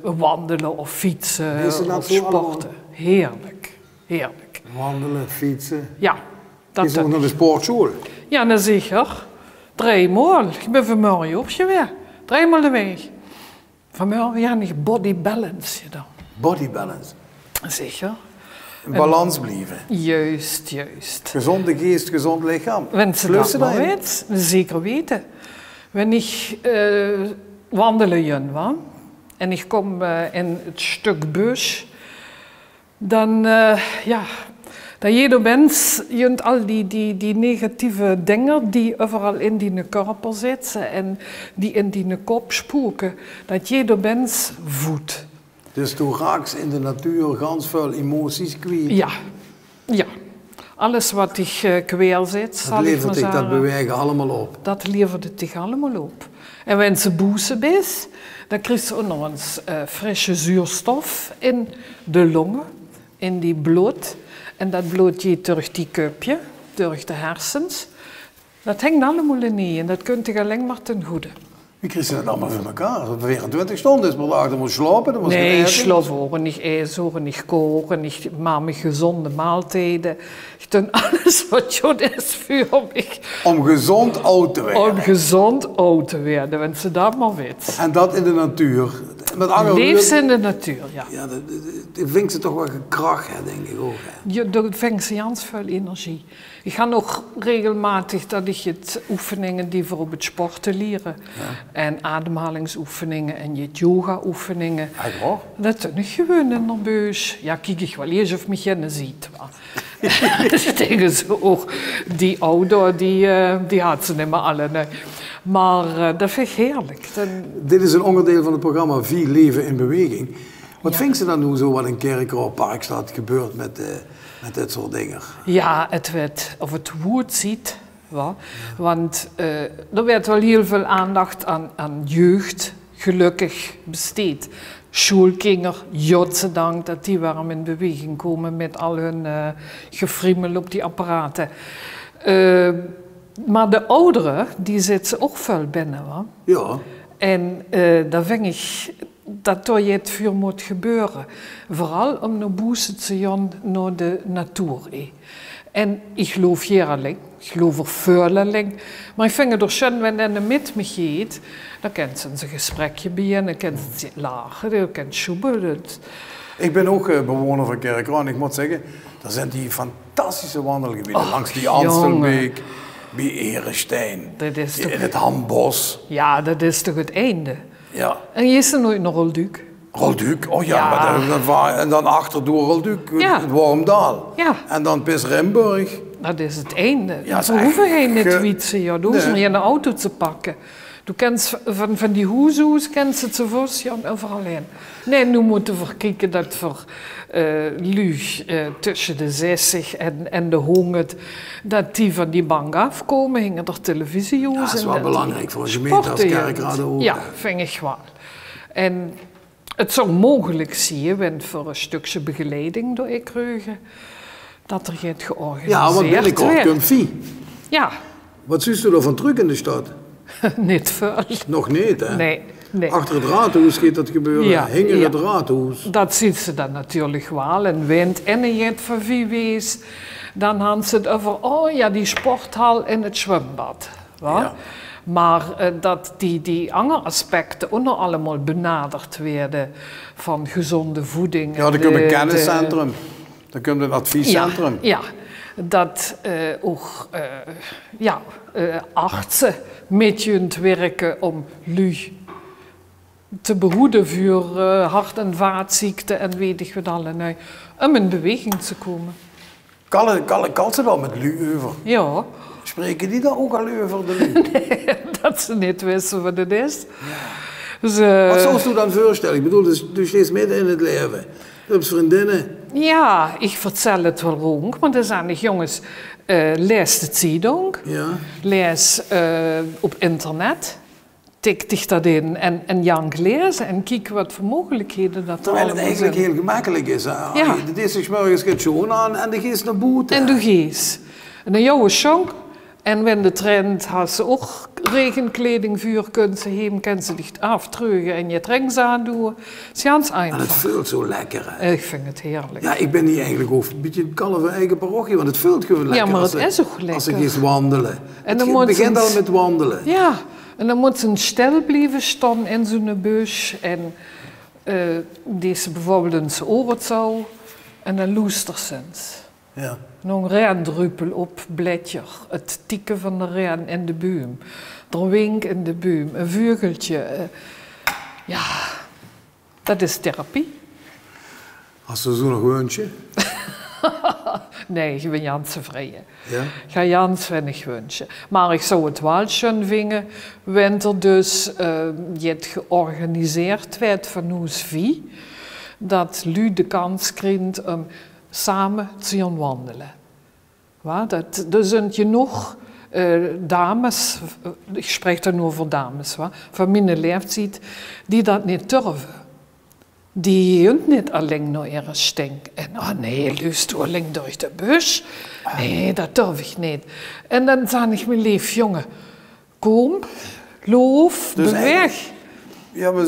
wandelen of fietsen of sporten. Heerlijk, heerlijk. Wandelen, fietsen. Ja. Dat is ook naar de sportschool? Ja, nou zeker. 3 maal. Ik ben vanmorgen ook weer. 3 maal de week. Vanmorgen, ja, niet body balance dan. Body balance? Zeker. In balans blijven. Juist, juist. Gezonde geest, gezond lichaam. Wensen dat maar weet, zeker weten. Wanneer ik wandelen en ik kom in het stuk bus, dan ja, dat ieder mens junt al die negatieve dingen die overal in die körper zitten en die in die kop spoken, dat ieder mens voedt. Dus toen raaks in de natuur ganz veel emoties kwijt. Ja, ja. Alles wat ik kwijt zit, zal ik maar zeggen. Dat bewegen allemaal op. Dat levert het zich allemaal op. En wanneer ze boezem is, dan krijg je ook nog eens frisse zuurstof in de longen, in die bloed. En dat bloed gaat door die kupje, door de hersens. Dat hangt allemaal in je en dat kunt je alleen maar ten goede. Wie krijgt dat allemaal voor elkaar? 24 stunden is per dag, dan moet je slapen, dan moet je nee, ik slaap ook niet eten, niet koken, niet maar met gezonde maaltijden. Ik doe alles wat goed is voor mij. Om gezond oud te worden. Om gezond oud te worden, want ze dat maar weet. En dat in de natuur. Leef in de natuur, ja. Ja, dat vindt ze toch wel gekracht, denk ik ook. Ja, dat vindt ze heel veel energie. Ik ga nog regelmatig dat ik het oefeningen die voor op het sporten leren. Ja. En ademhalingsoefeningen en je yoga-oefeningen. Ja, dat doe ik gewoon in de bus. Ja, kijk ik wel eens of me geen ziet. Ik denk zo, oh, die ouder, die had ze niet meer alle. Nee. Maar dat vind ik heerlijk. Dit is een onderdeel van het programma Vie Leven in Beweging. Wat vindt ze dan nu zo wat in Kerkrade Parkstad gebeurt met dit soort dingen? Ja, het woord ziet. Ja. Want er werd wel heel veel aandacht aan jeugd, gelukkig besteed. Schoolkinderen, godzijdank dat die warm in beweging komen met al hun gefriemel op die apparaten. Maar de ouderen, die zitten ook veel binnen. Hoor. Ja. En daar vind ik dat er iets voor moet gebeuren. Vooral om naar boezen te gaan naar de natuur. En ik geloof jarenlang, ik geloof er veulenlang. Maar ik vind het er schön, wanneer je met me gaat, dan kan ze een gesprekje beginnen, dan kan ze lachen, dan kan ze schoeben. Ik ben ook bewoner van Kerkrade en ik moet zeggen, er zijn die fantastische wandelgebieden langs die Anstelbeek, bij Erestein, in het Hambos. Ja, dat is toch het einde. Ja. En je is er nooit naar Rolduc? Rolduc? Oh ja, maar en dan achterdoor Rolduc, het Wormdaal. Ja. En dan Pis-Remburg. Dat is het einde. Ja, we hoeven geen niet fietsen, ja. Dan hoeven we een auto te pakken. Du kent van die hoezoes, kent ze te vos, ja, overal heen. Nee, nu moeten we kijken dat voor tussen de 60 en de 100, dat die van die bank afkomen, hingen er televisie. Ja, dat is wel belangrijk voor een gemeente als Kerkrade ook. Ja, vind ik wel. En het zou mogelijk zien, want voor een stukje begeleiding door ik reugen, dat er geen georganiseerd ja, want binnenkort komt Vie. Ja. Wat ziet u er van terug in de stad? Niet veel. Nog niet, hè? Nee. Achter het raadhuis gaat dat gebeuren, ja, hinger het raadhuis. Dat ziet ze dan natuurlijk wel. En wind en een jet van wie wees. Dan gaan ze het over, oh ja, die sporthal en het zwembad. Ja. Maar dat die andere aspecten ook nog allemaal benaderd werden van gezonde voeding. Ja, dan komt een kenniscentrum. Dan komt een adviescentrum. Ja. Dat ook artsen met je werken om lui te behoeden voor hart- en vaatziekten en weet ik wat allemaal, om in beweging te komen. Kan ze dan met lui over? Ja. Spreken die dan ook al over de lui? Nee, dat ze niet wisten wat het is. Ja. Dus, wat zou je dan voorstellen? Ik bedoel, dus je is midden in het leven. Je hebt vriendinnen. Ja, ik vertel het wel ook, maar er zijn de jongens, lees de Zeitung, lees op internet, tik dich dat in en jank lezen en kijk wat voor mogelijkheden dat er allemaal zijn. Terwijl het eigenlijk heel gemakkelijk is. Ja. De deze morgens gaat schoon aan en de geest naar buiten. En de geest. En een jouwe schonk, En wenn de Trend hast ook regenkleding voor kunnen ze heen, kunnen ze dich aftrugen en je drinks aandoen. Het is ganz einfach. En het vult zo lekker, hè? Ik vind het heerlijk. Ja, ik ben hier eigenlijk ook een beetje het kalf van eigen parochie, want het vult gewoon lekker. Ja, maar het is ook lekker. Als ze gaan wandelen. En Het begint al met wandelen. Ja, en dan moet ze een stel blijven staan in zo'n bus. En deze bijvoorbeeld in zijn oren zo. En dan loestert ze eens. Ja. Nog een reendruppel op bladje. Het tikken van de reen in de boom. Er wink in de boom. Een vugeltje. Ja, dat is therapie. Als ze zo nog woontje. Nee, ik ben Jans tevreden. Ja? Ik ga Jans weinig wünschen. Maar ik zou het wel schön vinden, wanneer er dus het georganiseerd werd van ons vie, dat lu de kans krijgt om samen te gaan wandelen. Er zijn genoeg dames, ik spreek dan over dames, van mijn leeftijd, die dat niet durven. Die hunt niet alleen naar ihre stink. En nee, luister alleen door de bus. Nee, dat durf ik niet. En dan zei ik mijn lief jongen, kom, loof, Dus beweeg. Ja, maar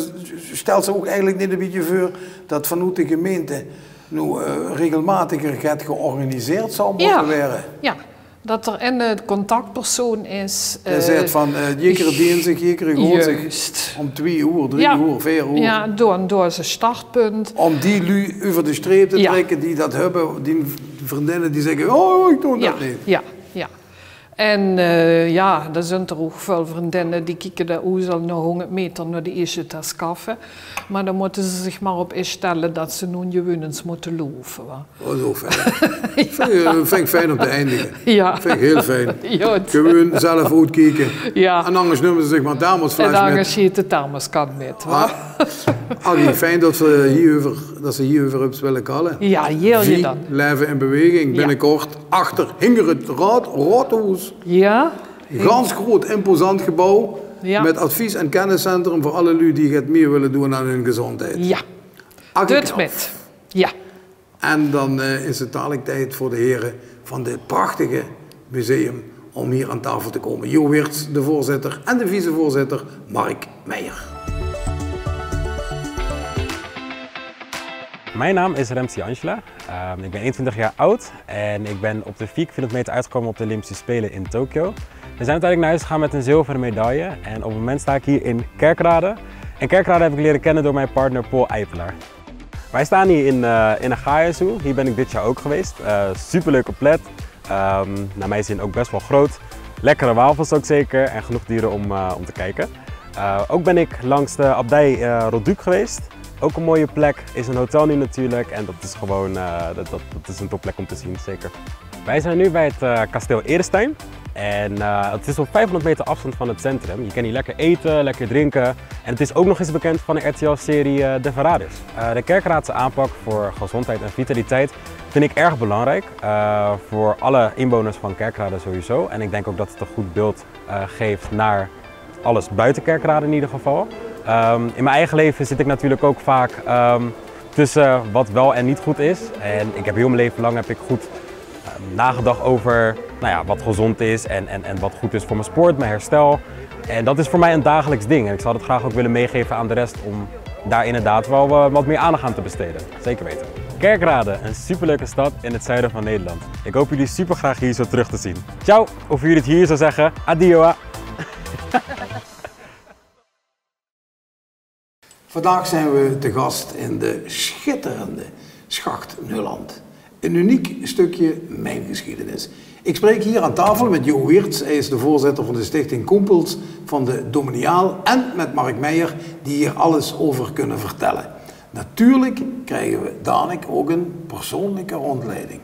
stelt ze ook eigenlijk niet een beetje voor dat vanuit de gemeente nu regelmatiger gaat georganiseerd zou moeten worden? Ja, dat er een contactpersoon is. Je zegt van, jekere dinsdag, jekere Juist. om 2 uur, 3 uur, 4 uur. Ja, door zijn startpunt. Om die lui over de streep te trekken die dat hebben, die vriendinnen die zeggen, oh, ik doe dat niet. Ja. En ja, er zijn er ook veel vriendinnen die kijken de oezel nog 100 meter naar de eerste tas koffie. Maar dan moeten ze zich maar op instellen dat ze nu gewonens moeten lopen. Oh, zo fijn. Vind ik fijn om te eindigen. Ja. Vind ik heel fijn. Goed. Gewoon zelf uitkijken. Ja. En anders noemen ze zich maar thermosfles En met. dan schiet de thermoskant met. Aggie, fijn dat ze hierover op willen kallen. Ja, heel je dan. Leven in beweging. Binnenkort achter Hingeret Raadhuis. Ja. Gans groot, imposant gebouw. Ja. Met advies- en kenniscentrum voor alle lui die het meer willen doen aan hun gezondheid. Ja. Doet met. Ja. En dan is het dadelijk tijd voor de heren van dit prachtige museum om hier aan tafel te komen. Jo Weerts, de voorzitter, en de vicevoorzitter Mark Meijer. Mijn naam is Remzi Angela. Ik ben 21 jaar oud en ik ben op de 4 kilometer uitgekomen op de Olympische Spelen in Tokio. We zijn uiteindelijk naar huis gegaan met een zilveren medaille en op het moment sta ik hier in Kerkrade. En Kerkrade heb ik leren kennen door mijn partner Paul Eipelaar. Wij staan hier in een Gaia-zoo. Hier ben ik dit jaar ook geweest. Superleuke plek. Naar mijn zin ook best wel groot. Lekkere wafels ook zeker en genoeg dieren om te kijken. Ook ben ik langs de abdij Roduk geweest. Ook een mooie plek, is een hotel nu natuurlijk en dat is gewoon dat is een topplek om te zien, zeker. Wij zijn nu bij het kasteel Erestein en het is op 500 meter afstand van het centrum. Je kan hier lekker eten, lekker drinken en het is ook nog eens bekend van de RTL-serie De Verraders. De kerkraadse aanpak voor gezondheid en vitaliteit vind ik erg belangrijk voor alle inwoners van Kerkrade sowieso. En ik denk ook dat het een goed beeld geeft naar alles buiten Kerkrade in ieder geval. In mijn eigen leven zit ik natuurlijk ook vaak tussen wat wel en niet goed is. En ik heb heel mijn leven lang goed nagedacht over wat gezond is en wat goed is voor mijn sport, mijn herstel. En dat is voor mij een dagelijks ding. En ik zou dat graag ook willen meegeven aan de rest om daar inderdaad wel wat meer aandacht aan te besteden. Zeker weten. Kerkrade, een superleuke stad in het zuiden van Nederland. Ik hoop jullie super graag hier zo terug te zien. Ciao, of jullie het hier zou zeggen, adio. Vandaag zijn we te gast in de schitterende Schacht Nuland. Een uniek stukje mijngeschiedenis. Ik spreek hier aan tafel met Jo Weerts, hij is de voorzitter van de stichting Koempels van de Dominiaal, en met Mark Meijer, die hier alles over kunnen vertellen. Natuurlijk krijgen we dadelijk ook een persoonlijke rondleiding.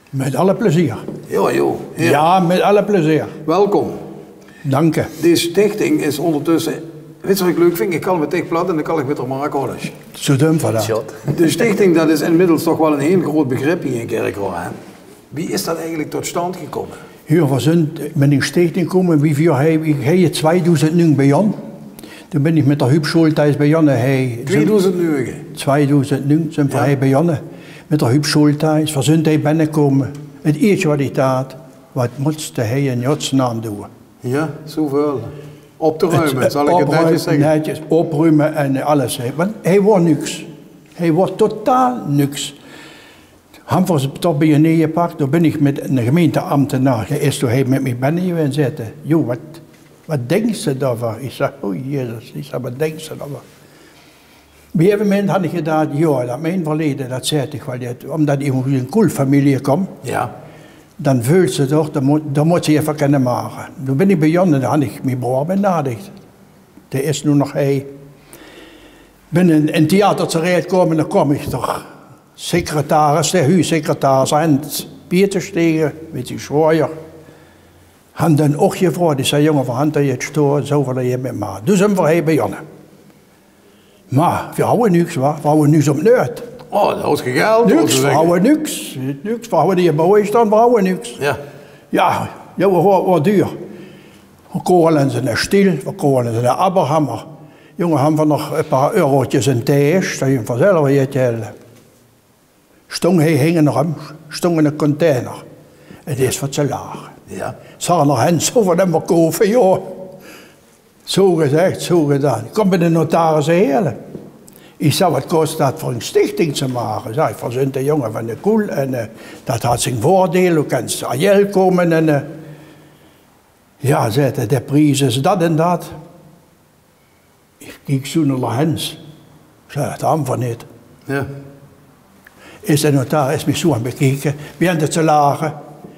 Met alle plezier. Ja, Jo. Ja, met alle plezier. Welkom. Dank je. Deze stichting is ondertussen... Weet je wat ik leuk vind? Ik kan me tegen plat en dan kan ik met er maar akkoord. Zo dum van dat. De stichting, dat is inmiddels toch wel een heel groot begrip hier in Kerkrade. Wie is dat eigenlijk tot stand gekomen? Hier was met een stichting komen, wie vier hij je 2009 bij Jan. Toen ben ik met de Hupschultijd bij Jan. 2009? 2009 zijn we bij Jan. Met de Hupschultijd, van hij binnenkomen. Het eerste wat hij deed, wat moet hij in Godsnaam doen? Ja, zoveel. Op te ruimen, zal ik het netjes zeggen. Netjes opruimen en alles. Want hij wordt niks. Hij wordt totaal niks. Hij was toch bij je neergepakt, toen ben ik met een gemeenteambtenaar geëst, toen hij met mij binnen en zei, joh, wat denkt ze daarvan? Ik zeg, oh Jezus, ik zeg, wat denkt ze daarvan? Op een gegeven moment had ik gedacht, ja, dat mijn verleden, dat zei ik wel, omdat ik uit een koelfamilie kom, ja. Dan voelt ze toch, dan moet ze even kunnen maken. Toen ben ik bij Jan en dan had ik mijn broer benaderd. Er is nu nog hij. Binnen een theater terecht komen, dan kom ik toch. Secretaris, de huissecretaris, Hans Pieterstegen, weet je, Schroyer. Han dan ook gevraagd, die zei, jongen, van hand dat je het stoort, zo wil je met me. Dus zijn we bij Jan. Maar we houden niks, we houden niks op nuit. Oh, dat was geen geld. Niks, we houden niks. Niks, we houden die bouwen staan, we houden niks. Ja. Ja, wat duur. We kolen ze naar Stiel, we kolen ze naar Aberhammer. Jongen, hebben we nog een paar eurotjes in thuis, dat je hem vanzelf weet tellen. Stong hij hingen nog hem, stong in een container. Het is wat ze lagen. Ja. Ze hadden nog hen zo van hem verkopen, joh. Zo gezegd, zo gedaan. Ik kom bij de notaris helen. Ik zei, wat kost dat voor een stichting te maken? Zei ik, verzint de jongen van de koel en dat had zijn voordeel, hoe kan ze aan jou komen en ja, zei hij, de prijs is dat en dat. Ik kijk zo naar Hens. Ik zei, dat hebben we niet. Ja. Is de notaris me zo aan bekeken, begint het te lagen.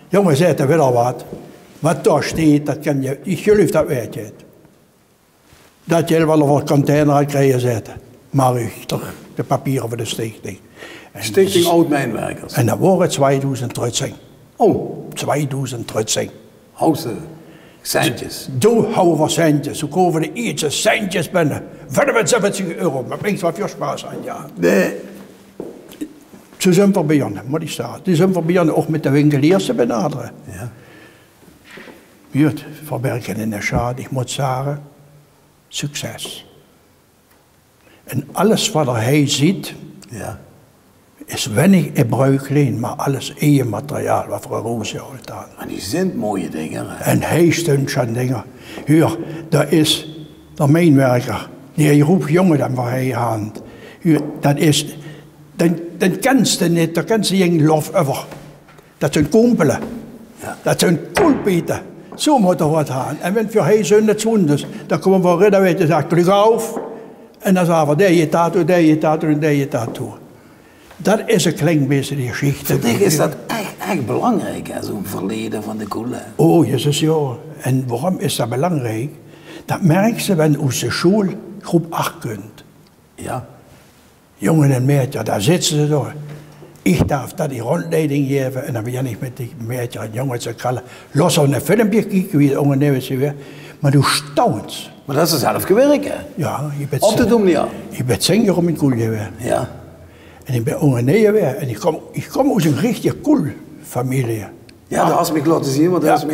Jongen, zei hij wel al wat daar staat, dat kan je, ik geloof dat weet je het. Dat je wel over een container had krijgen zetten. Maar u, toch, de papieren voor de stichting. Stichting Oud-Mijnwerkers. En dat waren 2000 trutsing. Oh. 2000 trutsing. Hou ze centjes. Toen houden we centjes. Toen kopen we iets centjes binnen. 75 euro. Maar links wat je spaas aan, ja. Nee. Zo zijn we begonnen, moet ik zeggen. Toen zijn we begonnen ook met de winkeliers te benaderen. Ja. Goed, verwerken in de schade, ik moet zeggen, succes. En alles wat hij ziet, ja. Is weinig in bruikleen, maar alles eigen materiaal wat voor een roosje houdt aan. Maar die zijn mooie dingen. Hè? En hij steunt aan dingen. Hier, daar is de mijnwerker, die roept jongen dan waar hij aan. Dat is, dan kent ze niet, dan kent ze geen lof over. Dat zijn kompelen, ja. Dat zijn koolpieten. Zo moet er wat aan. En wenn wir hij zijn het zondes, dan komen we redden weten en zeggen, klik af. En dan zeggen we, deze tattoo, deze tattoo en deze tattoo. Dat is een klein beetje die geschichte. Voor dich is dat echt belangrijk, zo'n verleden van de koele. Oh, jezus, ja. En waarom is dat belangrijk? Dat merk je wanneer onze school groep 8 kunt. Ja. Jongen en meisjes, daar zitten ze door. Ik darf dat die rondleiding geven en dan ben ik met die meisjes en jongens en kallen. Los op een filmpje kijken, wie het ondernemen is weer. Maar du staunt. Maar dat is zelf gewerkt, hè? Ja, je bent op te doen, ja. Ik ben 10 jaar om in koel geweest. Ja. En ik ben ondernemer weer. En ik kom uit een richtige koel familie. Ja, dat had ze me laten zien, want dat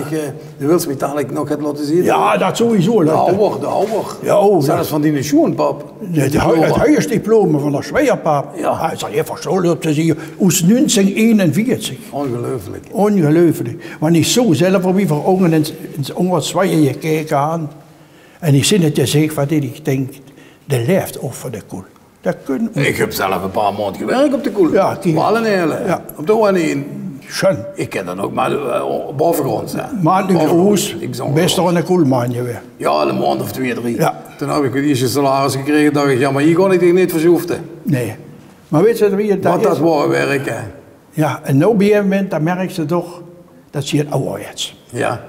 wil ze me dadelijk nog het laten zien. Ja, dat sowieso. De ouwer. Ja, oh, zelfs van die schoenpap. Het huisdiploma van de Zweierpap. Ja. Dat is even zo op te zien. Uit 1941. Ongelooflijk. Ongelooflijk. Want ik zo zelf wie voor ogen in onder Zweier gekeken aan. En ik zie het je zegt wat ik denk, de leeft ook voor de koel. Ik heb zelf een paar maanden gewerkt op de koel. Ja, ja. Op de ONE. Schön. Ik ken dat ook, maar bovengrond zijn. Maar nu Oes, best wel een koelman weer. Ja, een maand of 2, 3. Ja. Toen heb ik een salaris gekregen, dacht ik, ja, maar hier kon ik niet verzoeften. Nee. Maar weet je wie het dat is? Wat dat wou werken. Ja, en nu op een gegeven moment, dan merk je toch, dat ze het ouderwets. Ja.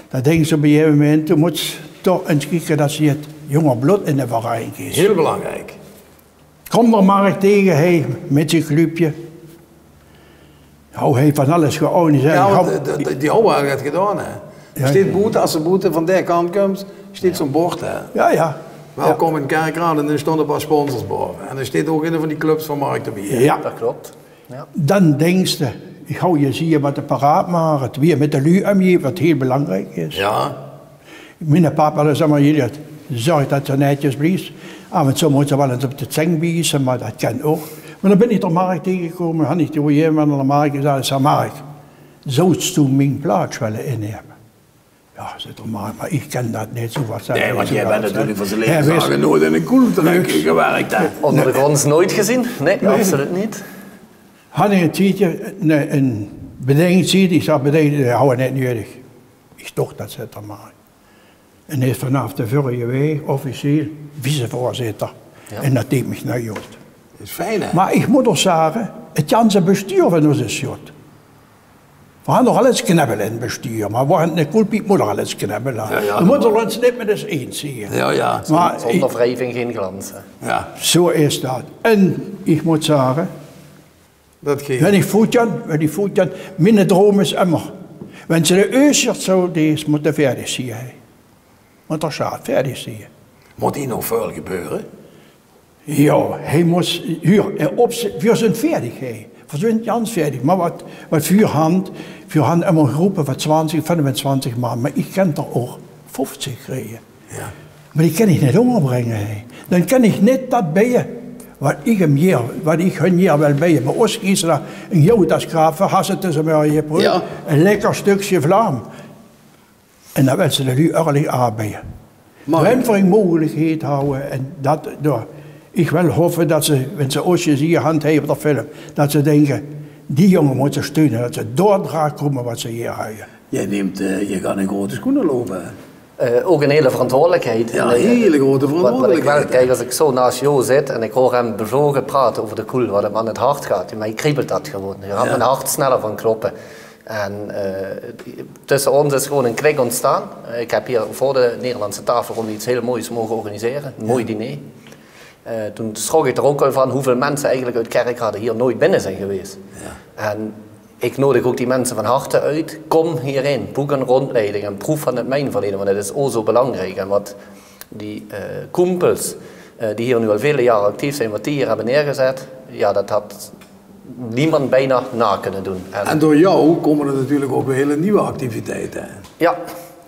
Dan denken ze op een gegeven moment, je moet toch eens kijken dat ze het jonge bloed in de vereniging is. Heel belangrijk. Kom er maar tegen, hij, met zijn clubje. Hij heeft van alles georganiseerd. Ja, want die oude had het gedaan, hè. Er staat boete, als de boete van die kant komt, staat zo'n bord, hè. Ja, ja. Welkom in Kerkrade en er stonden een paar sponsors boven. En er staat ook in van die clubs van marktenbeheer. Ja, dat klopt. Ja. Dan denk je, ik hou je zie je wat de paraat maken, het weer met de lui omgeven, wat heel belangrijk is. Ja. Mijn papa zei maar, jullie zorg dat ze netjes blijft. Af en toe moet ze wel eens op de zeng bijzen, maar dat kan ook. Maar dan ben ik de markt tegengekomen, had ik toen naar de markt gezegd, zei Mark, zouden toen mijn plaats willen innemen. Ja, zit er maar ik ken dat niet zo wat. Nee, want jij bent natuurlijk van zijn levensdagen nooit in een koeltruck gewerkt. Onder de grond nooit gezien? Nee, absoluut niet. Had ik een tijdje een bedingingstijd, ik zag bedinging, dat hou ik niet nodig. Ik dacht dat zit er maar. En hij is vanaf de vorige week officieel vicevoorzitter. Ja. En dat deed me naar Jot. Dat is fijn, hè? Maar ik moet ook zeggen, het ganse bestuur van ons is Jot. We hadden nog al eens knabbelen in het bestuur, maar we hadden een koelpiep moet nog al eens knabbelen. We moeten ons niet met eens eens zien. Ja. Maar zonder wrijving geen glans. Ja. Zo is dat. En ik moet zeggen, wenn ik voetjan, mijn droom is immer. Wenn ze de uitzicht zo deed, moet er fertig zien. Moet er staat fertig zien. Moet hier nog veel gebeuren? Ja, hij moet hier voor zijn fertigheid. Voor zijn Jans fertig. Maar wat voor hand immer groepen van 20, 25 man. Maar ik kan er ook 50 krijgen. Ja. Maar die kan ik niet onderbrengen. Dan kan ik niet dat bijen. Wat ik hun hier wel bijen. Maar ons is er een joodasgraaf verhassen tussen mij en je ja. Een lekker stukje vlaam. En dan wil ze er nu eerlijk aanbieden. Wenn een mogelijkheid houden en dat door. Ik wil hopen dat ze, wenn ze Oostjes hier handhaven op film, dat ze denken, die jongen moeten steunen, dat ze doordragen komen wat ze hier hebben. Je gaat in grote schoenen lopen. Ook een hele verantwoordelijkheid. Ja, een hele grote verantwoordelijkheid. Wat ik wel kijk, als ik zo naast Jo zit en ik hoor hem bevlogen praten over de koel, wat hem aan het hart gaat, mij kriebelt dat gewoon. Je gaat mijn hart sneller van kloppen. En tussen ons is gewoon een klik ontstaan. Ik heb hier voor de Nederlandse tafelronde iets heel moois mogen organiseren, een mooi diner. Toen schrok ik er ook al van hoeveel mensen eigenlijk uit Kerkrade hier nooit binnen zijn geweest. Ja. En ik nodig ook die mensen van harte uit. Kom hierheen, boek een rondleiding en proef van het mijnverleden, want dat is o zo belangrijk. En wat die koempels, die hier nu al vele jaren actief zijn, wat die hier hebben neergezet, ja, dat had niemand bijna na kunnen doen. En door jou komen er natuurlijk ook weer hele nieuwe activiteiten.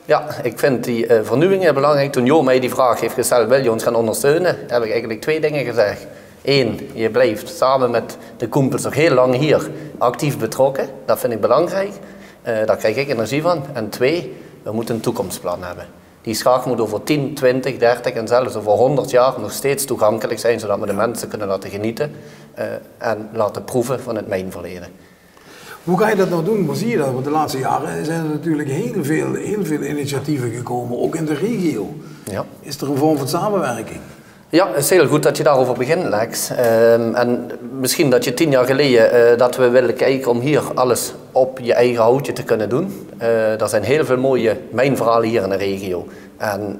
Ja, ik vind die vernieuwing heel belangrijk. Toen Jo mij die vraag heeft gesteld, wil je ons gaan ondersteunen? Heb ik eigenlijk 2 dingen gezegd. 1, je blijft samen met de koempels nog heel lang hier actief betrokken. Dat vind ik belangrijk. Daar krijg ik energie van. En 2, we moeten een toekomstplan hebben. Die schaak moet over 10, 20, 30 en zelfs over 100 jaar nog steeds toegankelijk zijn, zodat we de mensen kunnen laten genieten en laten proeven van het mijnverleden. Hoe ga je dat nou doen? Hoe zie je dat? Want de laatste jaren zijn er natuurlijk heel veel initiatieven gekomen, ook in de regio. Ja. Is er een vorm van samenwerking? Ja, het is heel goed dat je daarover begint, Lex. En misschien dat je 10 jaar geleden dat we willen kijken om hier alles op je eigen houtje te kunnen doen. Er zijn heel veel mooie mijnverhalen hier in de regio. En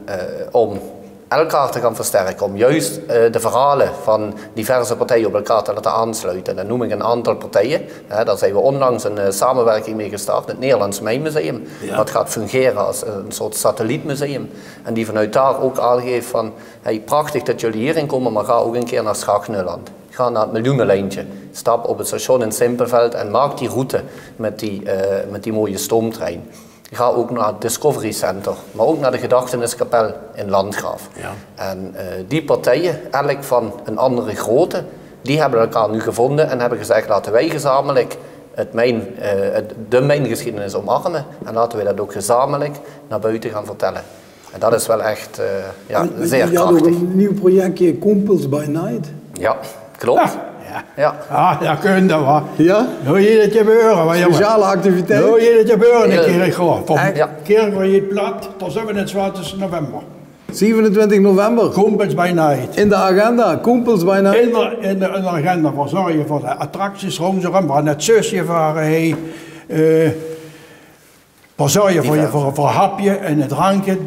om elkaar te gaan versterken, om juist de verhalen van diverse partijen op elkaar te laten aansluiten. Dan noem ik een aantal partijen. Daar zijn we onlangs een samenwerking mee gestart, het Nederlands Mijnmuseum. Ja. Dat gaat fungeren als een soort satellietmuseum. En die vanuit daar ook aangeeft van, hey, prachtig dat jullie hierin komen, maar ga ook een keer naar Schacht-Nuland. Ga naar het miljoenenlijntje. Stap op het station in Simpelveld en maak die route met die mooie stoomtrein. Ga ook naar het Discovery Center, maar ook naar de Gedachteniskapel in Landgraaf. Ja. En die partijen, elk van een andere grootte, die hebben elkaar nu gevonden en hebben gezegd, laten wij gezamenlijk de mijngeschiedenis omarmen en laten wij dat ook gezamenlijk naar buiten gaan vertellen. En dat is wel echt zeer krachtig. Je had ook een nieuw projectje, Koempels by Night. Ja, klopt. Ja. Dat kun je wel. Ja? Hoe je dat gebeuren? Sociale activiteit? Hoe je dat gebeuren een keer gewoon. Van keer van je plat tot 27 november. 27 november? Koempels by Night. In de agenda, Koempels by Night? In de agenda, voor zorgen voor de attracties rondom, waar net zusje varen, voor zorgen voor hapje en het drankje.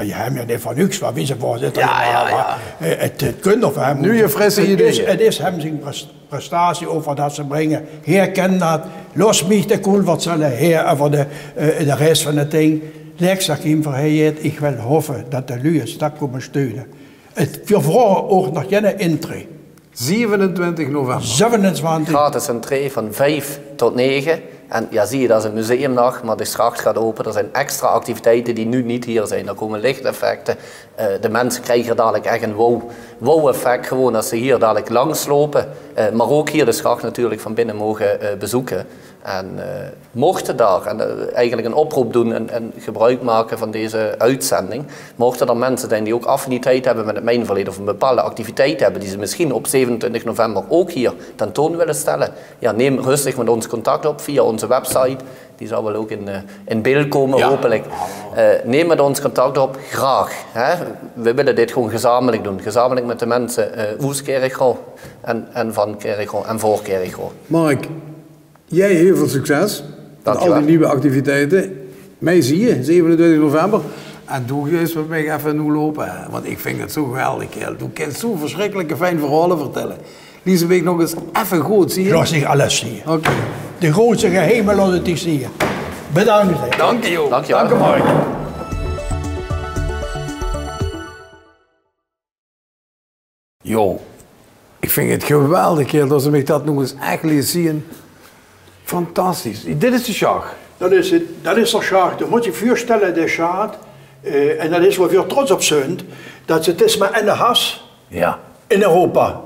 Je hebt ja niet van niks, waar vicevoorzitter. Ja. Het kunt of hem. Nu je frisse ideeën. Het is hem zijn prestatie over dat ze brengen. Heer kent dat. Los mij de koelwart zullen. Heer over de rest van het ding. Lex zag hem verheerd. Ik wil hopen dat de lui dat komen steunen. We vragen ook nog geen intree. 27 november. 27. Gratis entree van 5 tot 9. En ja, zie je, dat is een museum nog, maar de Schacht gaat open. Er zijn extra activiteiten die nu niet hier zijn. Er komen lichteffecten. De mensen krijgen dadelijk echt een wow-effect gewoon als ze hier dadelijk langslopen. Maar ook hier de Schacht natuurlijk van binnen mogen bezoeken. En mochten daar eigenlijk een oproep doen en gebruik maken van deze uitzending, mochten er mensen zijn die ook affiniteit hebben met het mijnverleden of een bepaalde activiteit hebben die ze misschien op 27 november ook hier tentoon willen stellen, ja, neem rustig met ons contact op via onze website. Die zal wel ook in beeld komen, hopelijk. Neem met ons contact op, graag. Hè? We willen dit gewoon gezamenlijk doen. Gezamenlijk met de mensen Oes Kerkrade en van Kerkrade en voor Kerkrade. Mark, jij heel veel succes met al die nieuwe activiteiten. Mij zie je, 27 november. En doe eens met mij even nu lopen. Want ik vind het zo geweldig, kerel. Du kunt zo verschrikkelijke fijne verhalen vertellen. Lize, week nog eens even goed, zie je? Laat zich alles zien. Oké. De grootste geheimen laat het zich zien. Bedankt. Dank je, joh. Dank je wel. Mark. Jo, ik vind het geweldig, kerel, dat ze mij dat nog eens echt lieten zien. Fantastisch. Dit is de Schaag. Dat is de Schaag. Dan moet je voorstellen, de Schaag. En dat is waar we trots op zijn. Dat het is maar een has in Europa.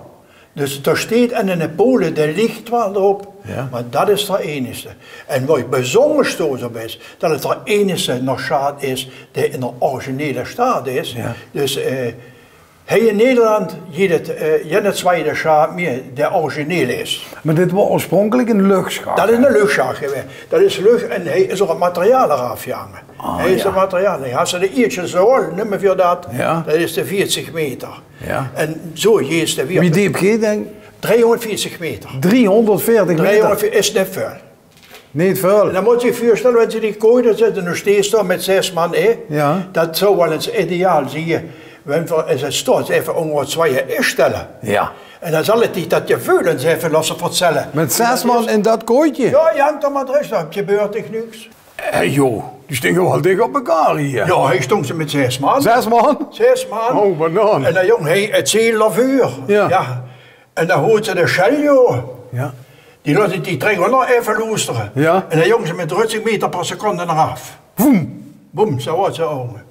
Dus er staat en in de Polen, er ligt wel erop, maar dat is de enige. En wat ik bijzonder stoot op is, dat het de enige nog Schaag is die in de originele staat is. Ja. Dus hier in Nederland geen tweede Schaag meer die originele is. Maar dit was oorspronkelijk een luchtschaag. Dat is een luchtschaag geweest. Dat is lucht en hij is ook het materiaal eraf gehangen. Hij is het materiaal. Als ze de eertjes zo nummer voor dat, dat is de 40 meter. Ja. En zo is de weer. Wie diep gaat denk? 340 meter. 340 meter? 340 is net veel. Niet veel. En dan moet je je voorstellen, als je die kooi, dan zitten nog steeds daar met 6 man. Ja. Dat zou wel eens ideaal zie je. Als het stort, even onder 2 instellen. Ja. En dan zal het niet dat je veulens even lassen vertellen. Met 6 man in dat kooitje? Ja, je hangt er maar rust, dan gebeurt toch niks. Joh, die stinken wel dicht op elkaar hier. Ja, hij stond ze met 6 man. 6 man? 6 man. Oh, banaan. En dan jong, hij het zeelavuur. Ja. En dan hoort ze de Shell, ja. Die laat die trekken nog even loesteren. Ja. En dan jong ze met 30 meter per seconde eraf. Boem. Boem, zo wordt ze ogen.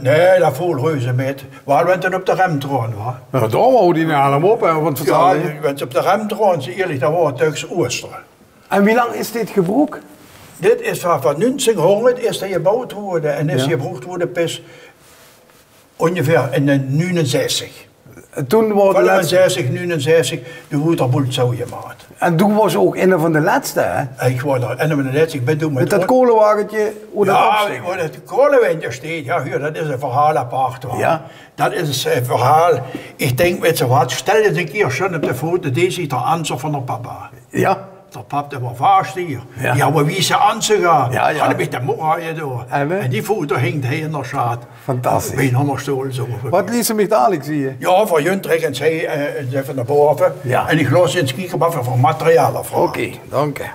Nee, dat voelt reuze met. Waar went dan op de remtroon, hoor. Nou, daar wou die naar hem op, hè, want ja, went op de remtroon, ze eerlijk, dat wordt tussen Oosteren. En wie lang is dit gebroek? Dit is van 1900 is dat gebouwd worden en is gebruikt worden bis ongeveer in de 69. Toen was de 69, de Woederboel zo gemaakt. En toen was ook een van de laatste, hè? Ik was er een van de laatste. Ik ben toen met dat kolenwagentje, hoe dat opsteeg. Ja, dat kolenwagentje steekt, ja, hier, dat is een verhaal apart, hoor. Ja. Dat is een verhaal, ik denk met z'n wat, stel je een keer schon op de foto, deze is de answer van de papa. Ja. De pap, dat was vast hier. Ja. Die hadden wie ze aan ze gaan. Ja, ja. En met de morgen door. En die foto hing hij in de straat. Fantastisch. Bij een hammerstoel zo. Wat liet ze met dadelijk, zie je? Ja, van Juntrek en zij even naar boven. Ja. En ik los in het kiekenbaf voor materiaal af. Oké, dank je.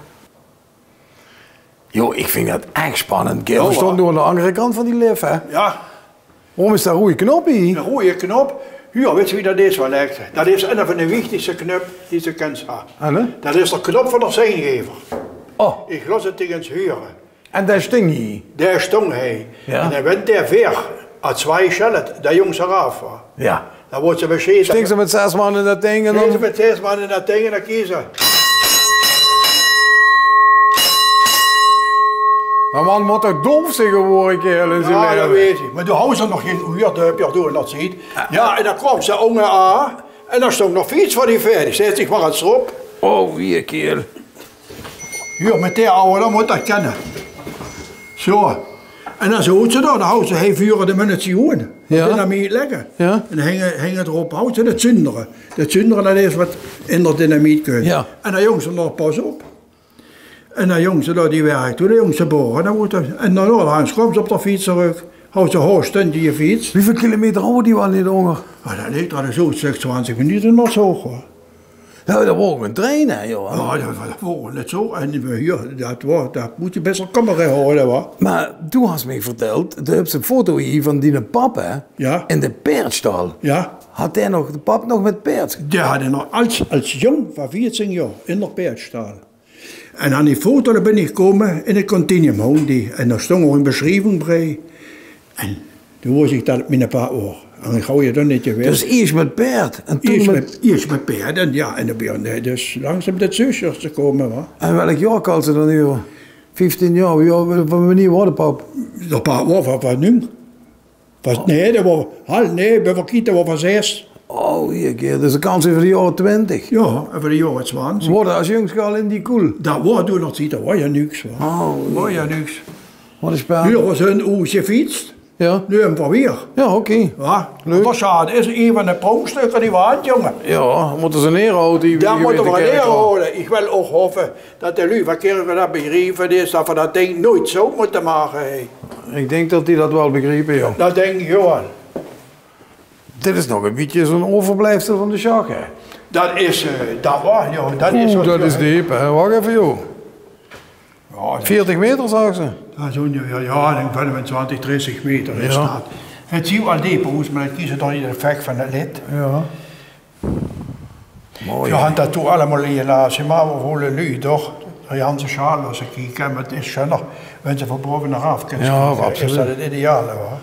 Jo, ik vind dat echt spannend. Kerel, we stonden aan de andere kant van die lift, hè? Ja. Waarom is dat een rode knop hier? Een rode knop? Ja, weet je wie dat is wel lijkt? Dat is een van de wichtigste knop die ze kent. Dat is de knop van de zijngever. Oh. Ik los het tegen het huren. En daar sting hij? Daar stung hij. Ja. En dan wint hij weer als 2 schellet, dat jongens eraf. Ja. Dan wordt ze beschreven. Sting ze met 6 man in dat ding en dan? Sting ze met 6 man in dat ding en dan kiezen. Maar man moet toch doof zijn geworden, kerel, in zijn leven? Ja, dat weet ik. Maar toen houden ze nog geen uur, heb je door dat ziet. Ja, en dan kwam ze onge aan. En dan stond nog fiets voor die verdig. Zet zich maar eens op. Oh, wie kerel. Ja, met die oude, dan moet dat kennen. Zo. En dan zo ze dan houden ze heel vuren de munitie. Ja. En dan moet je het leggen. Ja. En dan hing het erop, houdt ze het zunderen. Het zunderen, dat is wat in de dynamiet kunt. Ja. En dan jongens, nog pas op. En dan jongens, die werkt, toen de jongens boren. En dan kwam ze op de fiets terug. Houdt ze hoog stond die je fiets. Hoeveel kilometer houden die wel niet honger? Ja, dat ligt er zo 20 minuten nog zo hoor. Ja, dat wordt een trein, hè, joh. Ja, dat wordt net zo. En hier, dat moet je best wel kamerij houden, hoor. Maar toen had ze mij verteld, er is een foto hier van die pap, hè? Ja. In de paardstal. Ja. Had hij nog, de pap nog met paard? Die had hij nog als jong, van 14 jaar, in de paardstal. En aan die foto ben ik gekomen in het continuum home. En daar stond ook een beschrijving bij. En Toen wist ik dat het mijn paard was. En dan ga je dan niet geweest. Dus eerst met paard. En toen eerst met paard. En ja, en dan ben je dus langzaam de zusjes te komen. Hoor. En welk jaar kan ze dan nu? 15 jaar? Wanneer was de pap? De pap was van nu. Nee, dat was nee, bij Kieten was van 6. Oh, hier keer. Dus de kans is voor de jaren 20. Ja, en voor de jaren 20. Worden als jongskal in die koel? Dat was toen nog niet, dat was je niks. Oh, was je niks. Wat is spannend. Hier was een oesje fiets. Ja. Nu hem van weer. Ja, oké. Ja, leuk. Dat is schade. Is een van de pronkstukken die we aan, jongen. Ja, moeten ze neerhouden. Dat moeten we neerhouden. Ik wil ook hopen dat de lui van Kerken dat begrepen is, dat we dat ding nooit zo moeten maken. Hey. Ik denk dat die dat wel begrepen, joh. Dat denk ik wel. Dit is nog een beetje zo'n overblijfsel van de Sjaak, hè? Dat is, dat was, joh. Dat is diep, hè? Wacht even, joh. Ja, 40 meter, zag ze. Ja, zo'n, ja, denk 25, 30 meter is dat. Het zie je al dieper, maar het kiezen dan niet het effect van het lid. Ja. Mooi. Je had dat toen allemaal in je laatste, maar we voelen nu toch. Janse schaal als ik kijk, maar het is schöner, wenn ze van boven naar af kunnen. Ja, absoluut. Is dat het ideale, hoor.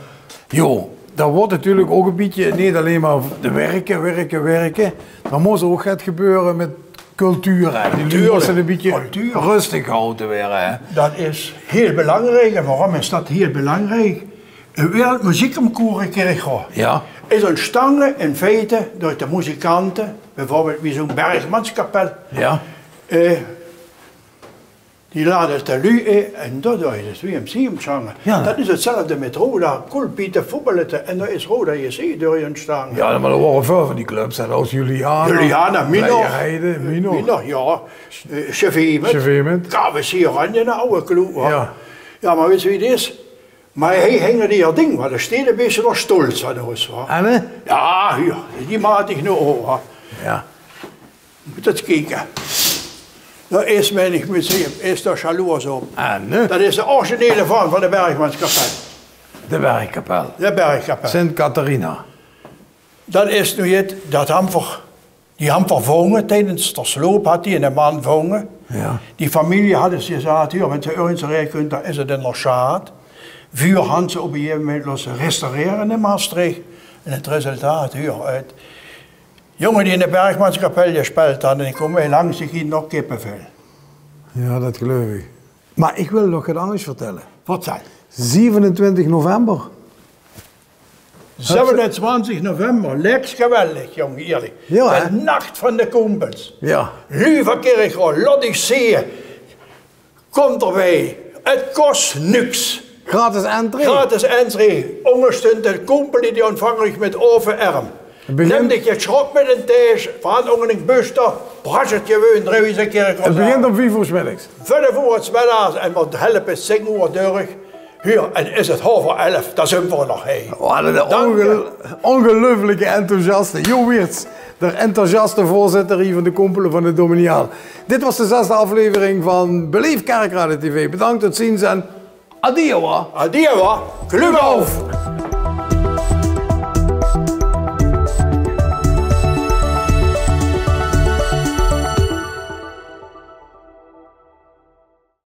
Jo, dat wordt natuurlijk ook een beetje, niet alleen maar de werken. Dan moet ook het gebeuren met cultuur. Die moet een beetje rustig houden weer. Hè. Dat is heel belangrijk. En waarom is dat heel belangrijk? Een wereldmuziekkoor in Kerkrade is ontstaan in feite door de muzikanten, bijvoorbeeld wie zo'n Bergmanskapel. Ja. Die laden het de lui en dat is het weer hem zangen. Ja. Dat is hetzelfde met Roda, Kulpieten, voetballen en dat is Roda JC door ontstaan. Ja, maar er waren veel van die clubs, als Juliana, Minor, ja, Chevement, KWC Oranje, een oude club. Ja, maar weet je wie het is? Maar hij hing die ding, waar de steden een beetje nog stolz aan ons. En ja, die maat ik nu over. Ja. Moet eens kijken. Dat is mijn museum, is daar jaloers op. Dat is de originele vorm van de Bergmanskapel. De Bergkapel. De Bergkapel. Sint Catharina. Dat is nu het, die hem vervangen tijdens de sloop had hij in een man vangen. Ja. Die familie hadden ze gezegd, hier, wenn ze ergens rijden kunt, dan is het in de schaad. 4 hadden ze op een gegeven moment laten restaureren in Maastricht. En het resultaat hieruit. Jongen die in de Bergmanskapel gespeeld hadden, die komen langs, die ging nog kippenvel. Ja, dat geloof ik. Maar ik wil nog wat anders vertellen. Wat dan? 27 november. 27 november, lekker geweldig, jongen, eerlijk. Ja, de nacht van de kumpels. Ja. Lui van Kerkrade, L'Odyssee, komt erbij. Het kost niks. Gratis entree. Gratis entree. Ondersteunt de kumpel die ontvangen met overarm. Neem je schrok met een thuis, verandering een buster, bras het je weer een 3 keer. Het begint om 4 uur 's middags. 5 uur 's middags en wat helpen is 6 uur door. Hier, en is het 11:30, daar zijn we nog heen. Oh, de ongelooflijke enthousiaste. Jo Weerts, de enthousiaste voorzitter hier van de Kumpelen van de Dominiaan. Dit was de 6e aflevering van Beleef Kerkrade TV. Bedankt, tot ziens en adieu. Adieu, glück auf!